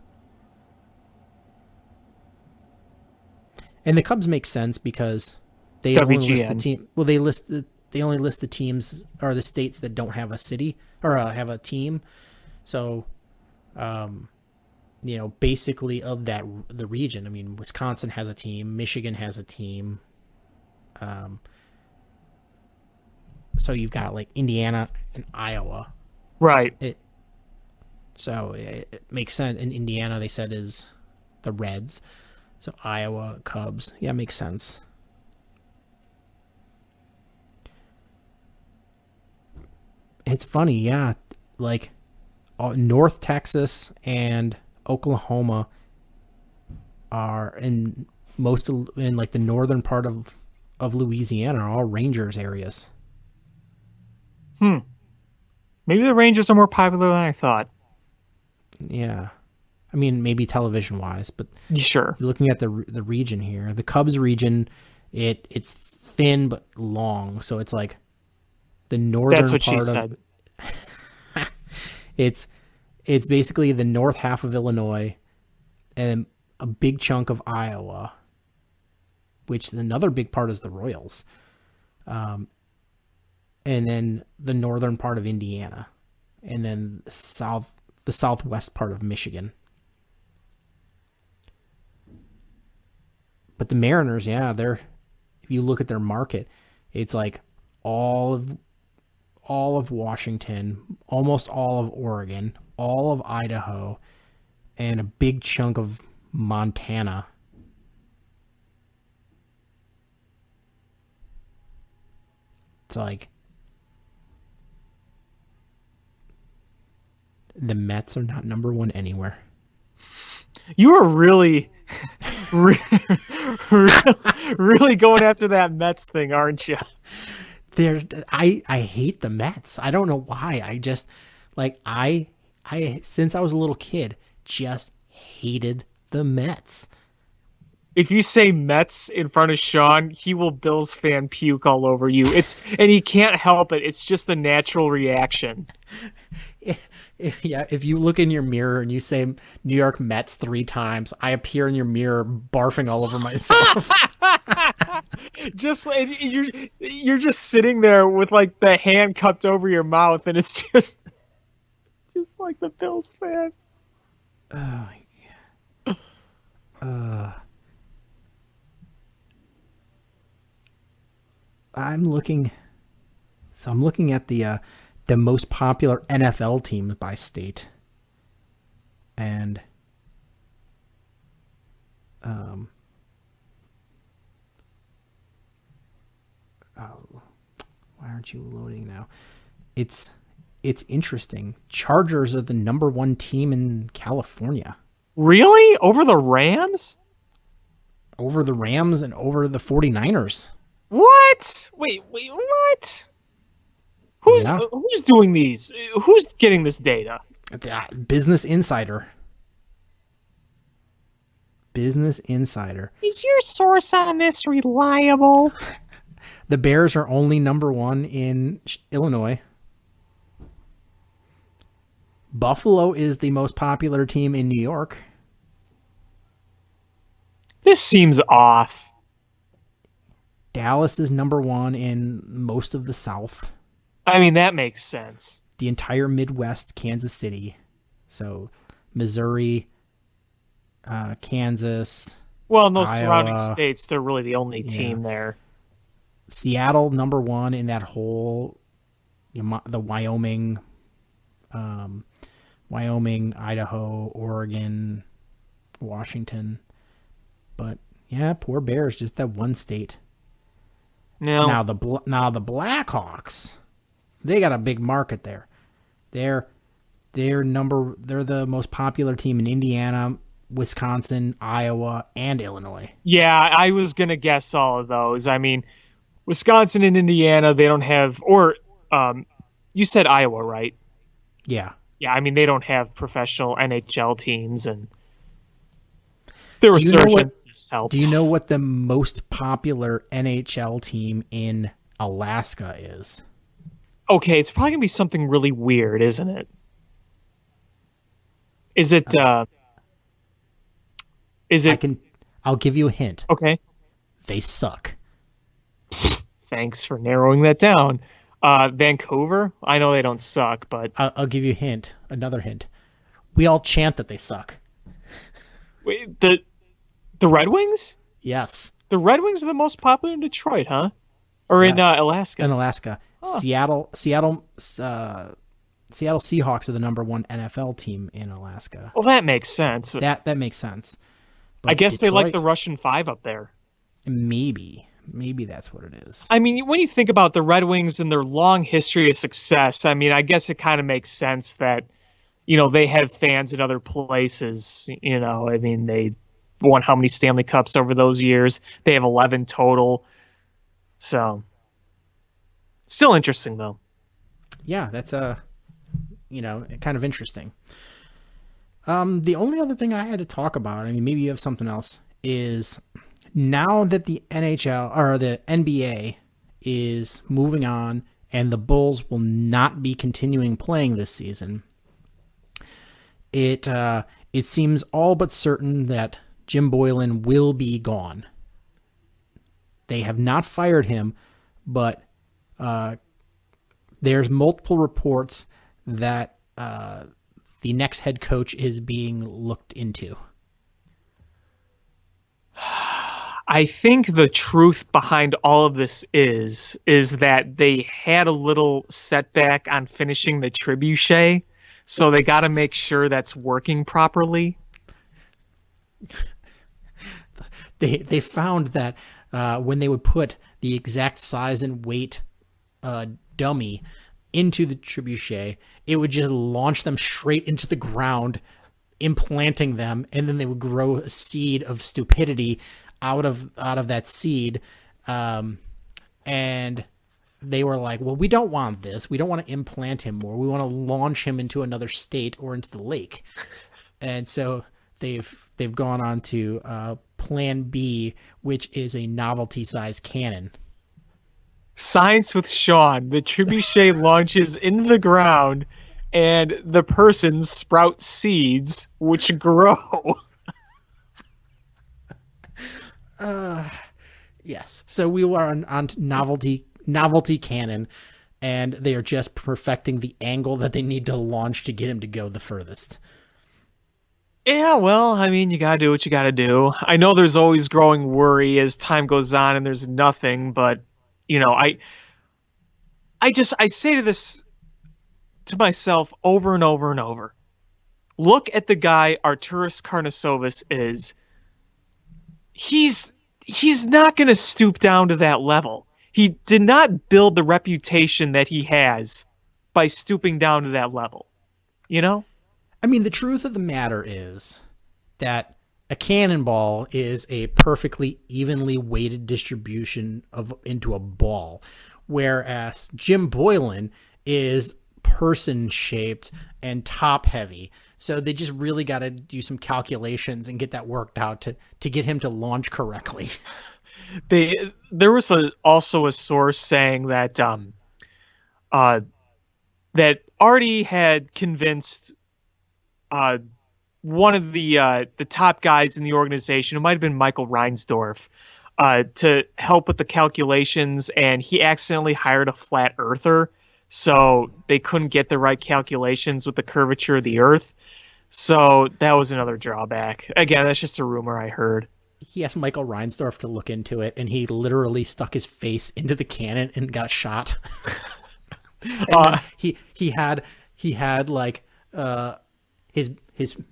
And the Cubs make sense because they only list the team. Well, they only list the teams or the states that don't have a city or have a team. So, basically of the region. I mean, Wisconsin has a team, Michigan has a team. So you've got like Indiana and Iowa. Right. It makes sense. In Indiana, they said is the Reds. So Iowa, Cubs. Yeah, makes sense. It's funny, yeah. Like North Texas and Oklahoma are in like the northern part of Louisiana are all Rangers areas. Maybe the Rangers are more popular than I thought. Yeah. I mean, maybe television-wise, but sure. Looking at the region here, the Cubs region, it's thin but long, so it's like the northern That's what part she said. It's basically the north half of Illinois and a big chunk of Iowa, which another big part is the Royals. And then the northern part of Indiana, and then the southwest part of Michigan. But the Mariners, yeah, if you look at their market, it's like all of Washington, almost all of Oregon, all of Idaho, and a big chunk of Montana. It's like the Mets are not number one anywhere. You are really, really going after that Mets thing, aren't you? I hate the Mets. I don't know why. I just like I since I was a little kid just hated the Mets. if you say Mets in front of Sean, he will Bills fan puke all over you. And he can't help it. It's just a natural reaction. If you look in your mirror and you say New York Mets 3 times, I appear in your mirror barfing all over myself. Just like you're just sitting there with like the hand cupped over your mouth, and it's just like the Bills fan. Oh, I'm looking at the most popular NFL teams by state, and why aren't you loading now? It's interesting. Chargers are the number 1 team in California. Really? Over the Rams? Over the Rams and over the 49ers. What? Wait, what? Who's doing these? Who's getting this data? Business Insider. Business Insider. Is your source on this reliable? The Bears are only number 1 in Illinois. Buffalo is the most popular team in New York. This seems off. Dallas is number 1 in most of the South. I mean, that makes sense. The entire Midwest, Kansas City. So, Missouri, Kansas. Well, in those Iowa, surrounding states, they're really the only team there. Seattle, number 1 in that whole, the Wyoming, Idaho, Oregon, Washington. But yeah, poor Bears, just that one state. No. Now the Blackhawks, they got a big market there. They're the most popular team in Indiana, Wisconsin, Iowa, and Illinois. Yeah, I was gonna guess all of those. I mean, Wisconsin and Indiana, they don't have, or you said Iowa, right? Yeah. Yeah, I mean, they don't have professional NHL teams, and the Do you know resurgence helped. Do you know what the most popular NHL team in Alaska is? Okay, it's probably gonna be something really weird, isn't it? Is it? I'll give you a hint. Okay. They suck. Thanks for narrowing that down. Vancouver. I know they don't suck, but I'll give you a hint. Another hint. We all chant that they suck. wait, the Red Wings. Yes. The Red Wings are the most popular in Detroit, huh? Or in Alaska. In Alaska. Oh. Seattle Seahawks are the number 1 NFL team in Alaska. Well, that makes sense. That makes sense. But I guess Detroit, they like the Russian 5 up there. Maybe that's what it is. I mean, when you think about the Red Wings and their long history of success, I mean, I guess it kind of makes sense that, they have fans in other places. I mean, they won how many Stanley Cups over those years? They have 11 total. So, still interesting, though. Yeah, that's kind of interesting. The only other thing I had to talk about, I mean, maybe you have something else, is now that the NHL or the NBA is moving on and the Bulls will not be continuing playing this season, it seems all but certain that Jim Boylen will be gone. They have not fired him, but there's multiple reports that the next head coach is being looked into. I think the truth behind all of this is that they had a little setback on finishing the trebuchet, so they got to make sure that's working properly. They found that when they would put the exact size and weight dummy into the trebuchet, it would just launch them straight into the ground, implanting them, and then they would grow a seed of stupidity out of that seed. And they were like, well, we don't want this. We don't want to implant him more. We want to launch him into another state or into the lake. And so they've gone on to plan B, which is a novelty-sized cannon. Science with Sean. The trebuchet launches into the ground, and the person sprouts seeds, which grow. Yes. So we were on novelty cannon, and they are just perfecting the angle that they need to launch to get him to go the furthest. Yeah, well, I mean, you gotta do what you gotta do. I know there's always growing worry as time goes on and there's nothing, but I say this to myself over and over and over. Look at the guy Arturas Karnisovas is. He's not gonna stoop down to that level. He did not build the reputation that he has by stooping down to that level. You know? I mean, the truth of the matter is that a cannonball is a perfectly evenly weighted distribution into a ball, whereas Jim Boylen is person-shaped and top-heavy. So they just really got to do some calculations and get that worked out to get him to launch correctly. There was also a source saying that that Artie had convinced one of the top guys in the organization, it might have been Michael Reinsdorf, to help with the calculations, and he accidentally hired a flat earther, so they couldn't get the right calculations with the curvature of the earth. So that was another drawback. Again, that's just a rumor I heard. He asked Michael Reinsdorf to look into it, and he literally stuck his face into the cannon and got shot. And he had like his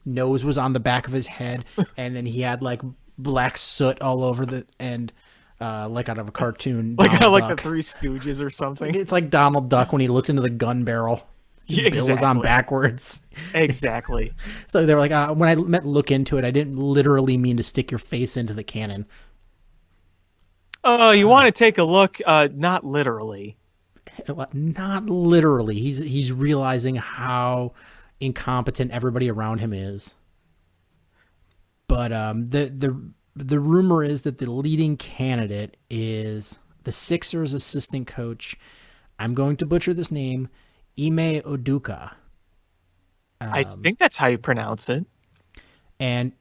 nose was on the back of his head, and then he had like black soot all over like out of a cartoon, like Donald the Duck. Three Stooges or something. It's like Donald Duck when he looked into the gun barrel. Yeah, Bill was on backwards. Exactly. So they were like, when I meant look into it, I didn't literally mean to stick your face into the cannon. Oh, you want to take a look? Not literally. Not literally. He's realizing how incompetent everybody around him is. But the rumor is that the leading candidate is the Sixers assistant coach. I'm going to butcher this name, Ime Udoka. I think that's how you pronounce it. And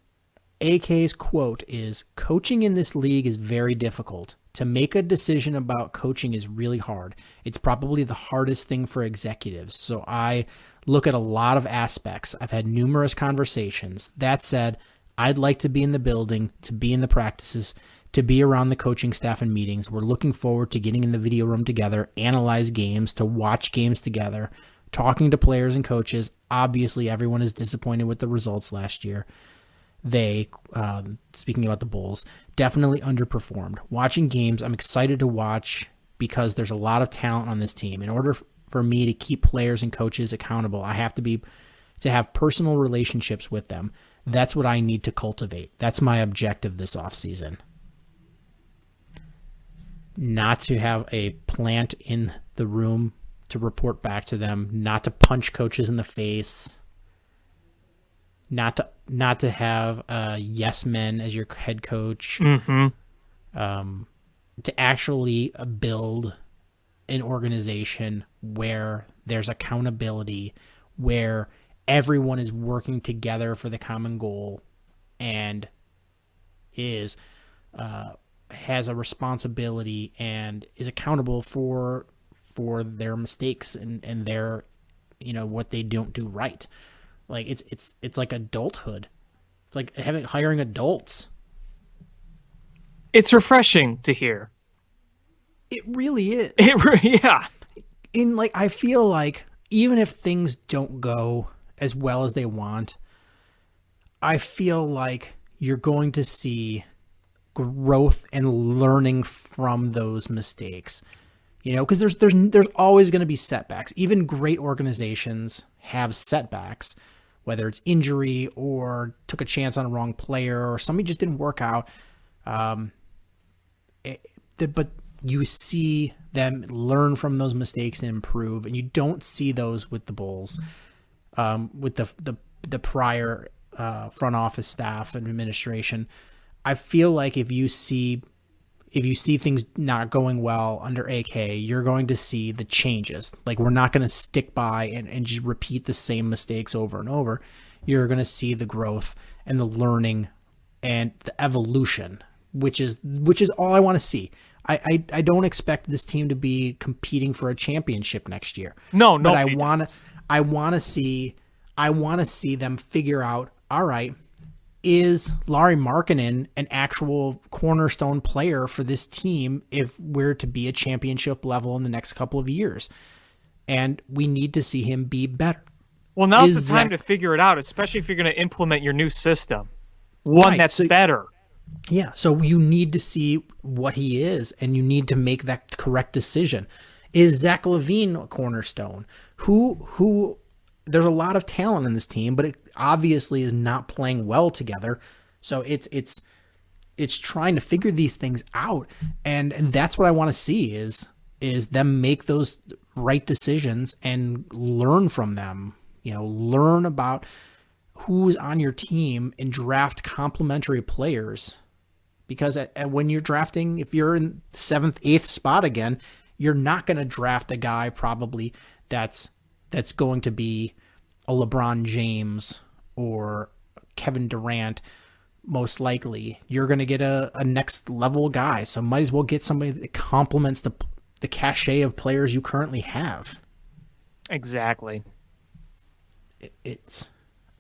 AK's quote is, "Coaching in this league is very difficult. To make a decision about coaching is really hard. It's probably the hardest thing for executives. So I look at a lot of aspects. I've had numerous conversations. That said, I'd like to be in the building, to be in the practices, to be around the coaching staff and meetings. We're looking forward to getting in the video room together, analyze games, to watch games together, talking to players and coaches. Obviously, everyone is disappointed with the results last year. They, speaking about the Bulls, definitely underperformed. Watching games, I'm excited to watch because there's a lot of talent on this team. In order for me to keep players and coaches accountable, I have to have personal relationships with them. That's what I need to cultivate. That's my objective this offseason. Not to have a plant in the room to report back to them, not to punch coaches in the face, not to have yes men as your head coach, to actually build an organization where there's accountability, where everyone is working together for the common goal and has a responsibility and is accountable for their mistakes and their, what they don't do right. Like it's like adulthood. It's like hiring adults. It's refreshing to hear. It really is. Yeah. I feel like even if things don't go as well as they want, I feel like you're going to see growth and learning from those mistakes. Because there's always going to be setbacks. Even great organizations have setbacks, whether it's injury or took a chance on a wrong player or somebody just didn't work out. But you see them learn from those mistakes and improve, and you don't see those with the Bulls, with the prior front office staff and administration. I feel like if you see things not going well under AK, you're going to see the changes. Like, we're not going to stick by and just repeat the same mistakes over and over. You're going to see the growth and the learning and the evolution, which is all I want to see. I don't expect this team to be competing for a championship next year. No, but I want to see them figure out, all right, is Lauri Markkanen an actual cornerstone player for this team if we're to be a championship level in the next couple of years? And we need to see him be better. Well, now's the time to figure it out, especially if you're going to implement your new system. One that's better. Yeah, so you need to see what he is, and you need to make that correct decision. Is Zach LaVine a cornerstone? Who? There's a lot of talent in this team, but it obviously is not playing well together. So it's trying to figure these things out, and that's what I want to see is them make those right decisions and learn from them. Learn about who's on your team and draft complementary players. Because when you're drafting, if you're in 7th, 8th spot again, you're not going to draft a guy probably that's going to be a LeBron James or Kevin Durant. Most likely, you're going to get a next level guy. So might as well get somebody that complements the cachet of players you currently have. Exactly. It's,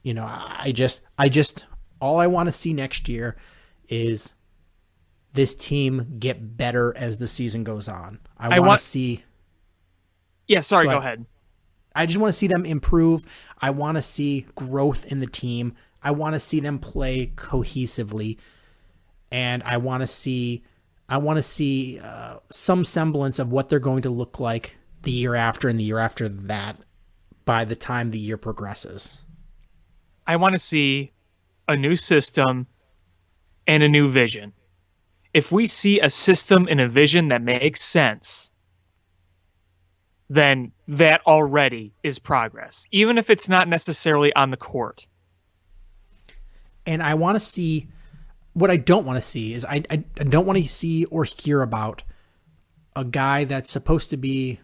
I just all I want to see next year is this team get better as the season goes on. I want to see. Yeah, sorry, go ahead. I just want to see them improve. I want to see growth in the team. I want to see them play cohesively, and I want to see some semblance of what they're going to look like the year after and the year after that by the time the year progresses. I want to see a new system and a new vision. If we see a system and a vision that makes sense, then that already is progress, even if it's not necessarily on the court. And I want to see, what I don't want to see is I don't want to see or hear about a guy that's supposed to be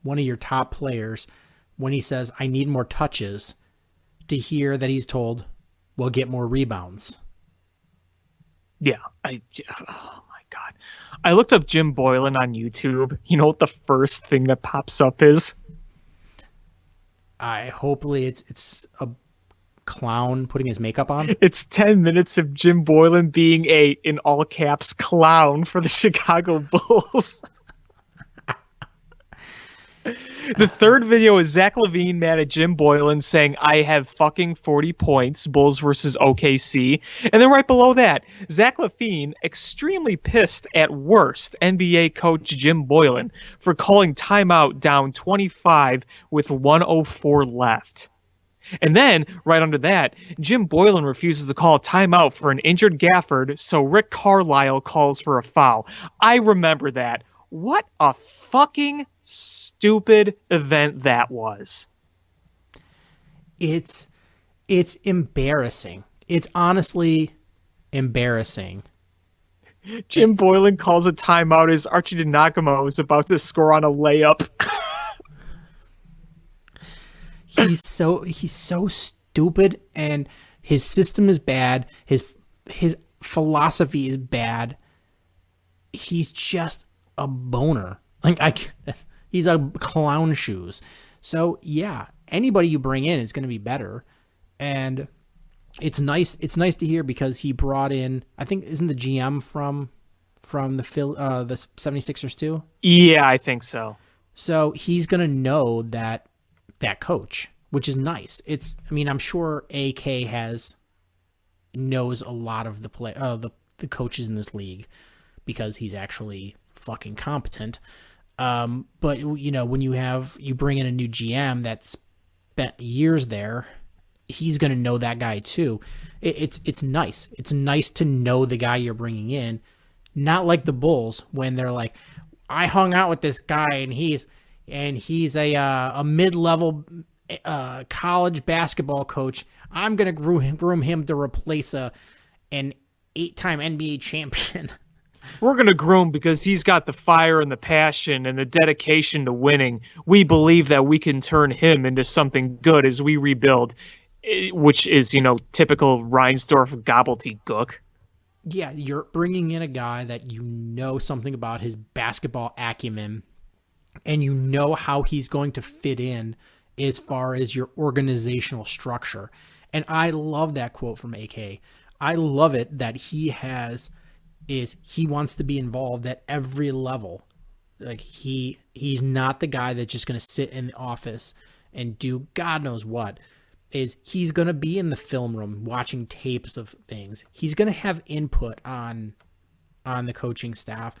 one of your top players when he says, I need more touches, to hear that he's told, well, get more rebounds. Yeah. Oh my God. I looked up Jim Boylen on YouTube. You know what the first thing that pops up is? Hopefully it's a clown putting his makeup on. It's 10 minutes of Jim Boylen being in all caps, clown for the Chicago Bulls. The third video is Zach LaVine mad at Jim Boylen saying, I have fucking 40 points, Bulls versus OKC. And then right below that, Zach LaVine extremely pissed at worst NBA coach Jim Boylen for calling timeout down 25 with 1:04 left. And then, right under that, Jim Boylen refuses to call a timeout for an injured Gafford, so Rick Carlisle calls for a foul. I remember that. What a fucking stupid event that was. It's embarrassing. It's honestly embarrassing. Jim Boylen calls a timeout as Archie DiNagomo is about to score on a layup. He's so stupid, and his system is bad. His philosophy is bad. He's just a boner. He's a clown shoes. So yeah, anybody you bring in is going to be better. And it's nice to hear, because he brought in, I think, isn't the GM from the 76ers too? Yeah, I think so. So he's going to know that coach, which is nice. I'm sure AK knows a lot of the coaches in this league, because he's actually fucking competent. But when you bring in a new GM that's spent years there, he's going to know that guy too. It's nice. It's nice to know the guy you're bringing in, not like the Bulls when they're like, I hung out with this guy and he's a mid-level college basketball coach. I'm going to groom him to replace an 8-time NBA champion. We're going to groom because he's got the fire and the passion and the dedication to winning. We believe that we can turn him into something good as we rebuild, which is, typical Reinsdorf gobbledygook. Yeah, you're bringing in a guy that you know something about his basketball acumen, and you know how he's going to fit in as far as your organizational structure. And I love that quote from AK. I love it that he wants to be involved at every level. Like he's not the guy that's just going to sit in the office and do God knows what. He's going to be in the film room watching tapes of things. He's going to have input on the coaching staff.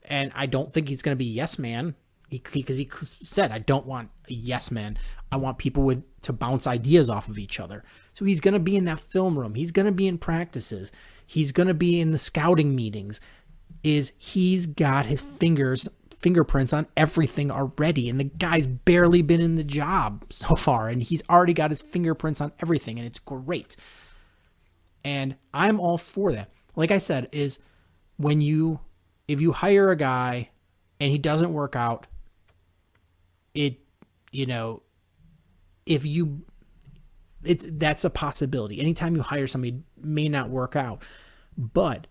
And I don't think he's going to be yes man, because he said, I don't want a yes man. I want people to bounce ideas off of each other. So he's going to be in that film room. He's going to be in practices. He's going to be in the scouting meetings. He's got his fingerprints on everything already, and the guy's barely been in the job so far, and he's already got his fingerprints on everything, and it's great. And I'm all for that. Like I said, if you hire a guy and he doesn't work out, that's a possibility. Anytime you hire somebody, it may not work out. But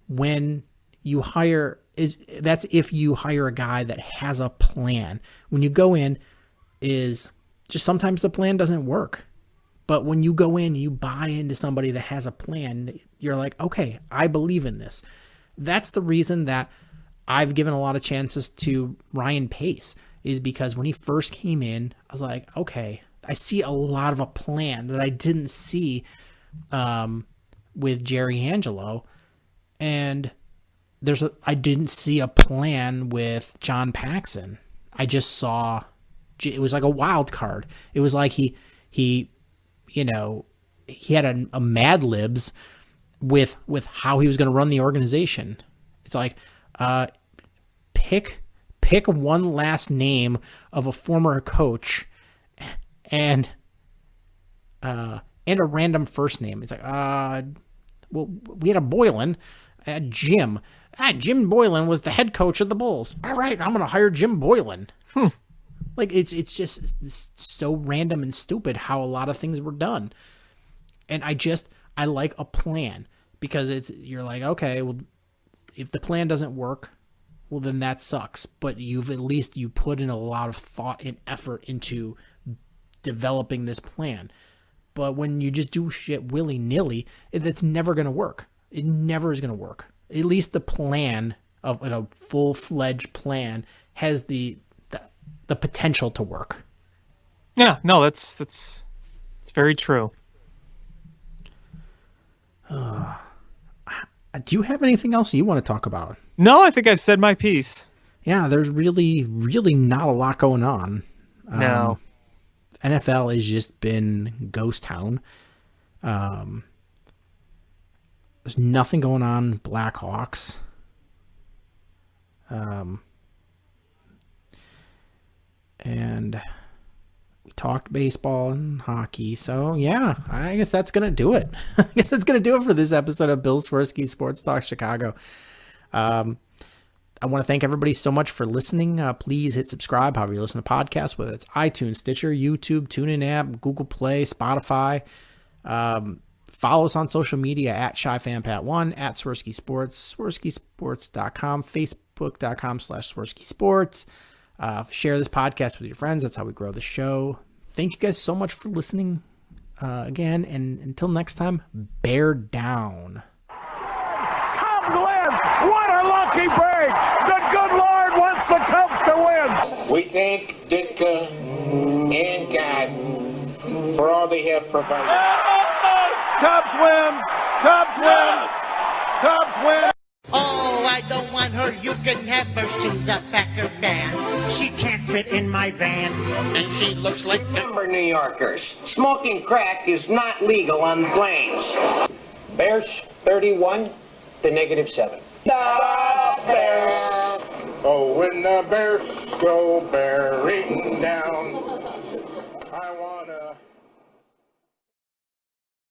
when you that's if you hire a guy that has a plan. When you go in, sometimes the plan doesn't work. But when you go in, you buy into somebody that has a plan, you're like, okay, I believe in this. That's the reason that I've given a lot of chances to Ryan Pace, is because when he first came in, I was like, okay, I see a lot of a plan that I didn't see with Jerry Angelo. And I didn't see a plan with John Paxson. I just saw, it was like a wild card. It was like he had a Mad Libs with how he was going to run the organization. It's like, pick one last name of a former coach and a random first name. It's like, well, we had a Boylen, Jim. Jim Boylen was the head coach of the Bulls. All right, I'm going to hire Jim Boylen. Like, it's just so random and stupid how a lot of things were done. And I like a plan, because you're like, okay, well, if the plan doesn't work, well, then that sucks. But you put in a lot of thought and effort into developing this plan. But when you just do shit willy-nilly, that's never going to work. It never is going to work. At least the plan of a full-fledged plan has the potential to work. Yeah, no, that's very true. Do you have anything else you want to talk about? No, I think I've said my piece. Yeah, there's really, really not a lot going on. No. NFL has just been ghost town. There's nothing going on Blackhawks. And we talked baseball and hockey. So, yeah, I guess that's going to do it. I guess that's going to do it for this episode of Bill Swerski Sports Talk Chicago. I want to thank everybody so much for listening. Please hit subscribe however you listen to podcasts, whether it's iTunes, Stitcher, YouTube, TuneIn app, Google Play, Spotify. Follow us on social media at ShyFanPat1, at Swerski Sports, SwerskiSports.com, Facebook.com/Swerski Sports. Share this podcast with your friends. That's how we grow the show. Thank you guys so much for listening again. And until next time, bear down. Cubs win! What a lucky break! The good Lord wants the Cubs to win! We thank Ditka and God for all they have provided. Cubs win! Cubs win! Cubs win! Oh, I don't want her, you can have her, she's a Packer fan. She can't fit in my van. And she looks like number New Yorkers. Smoking crack is not legal on the plains. Bears 31 to -7. The Bears! Oh, when the Bears go bearing down.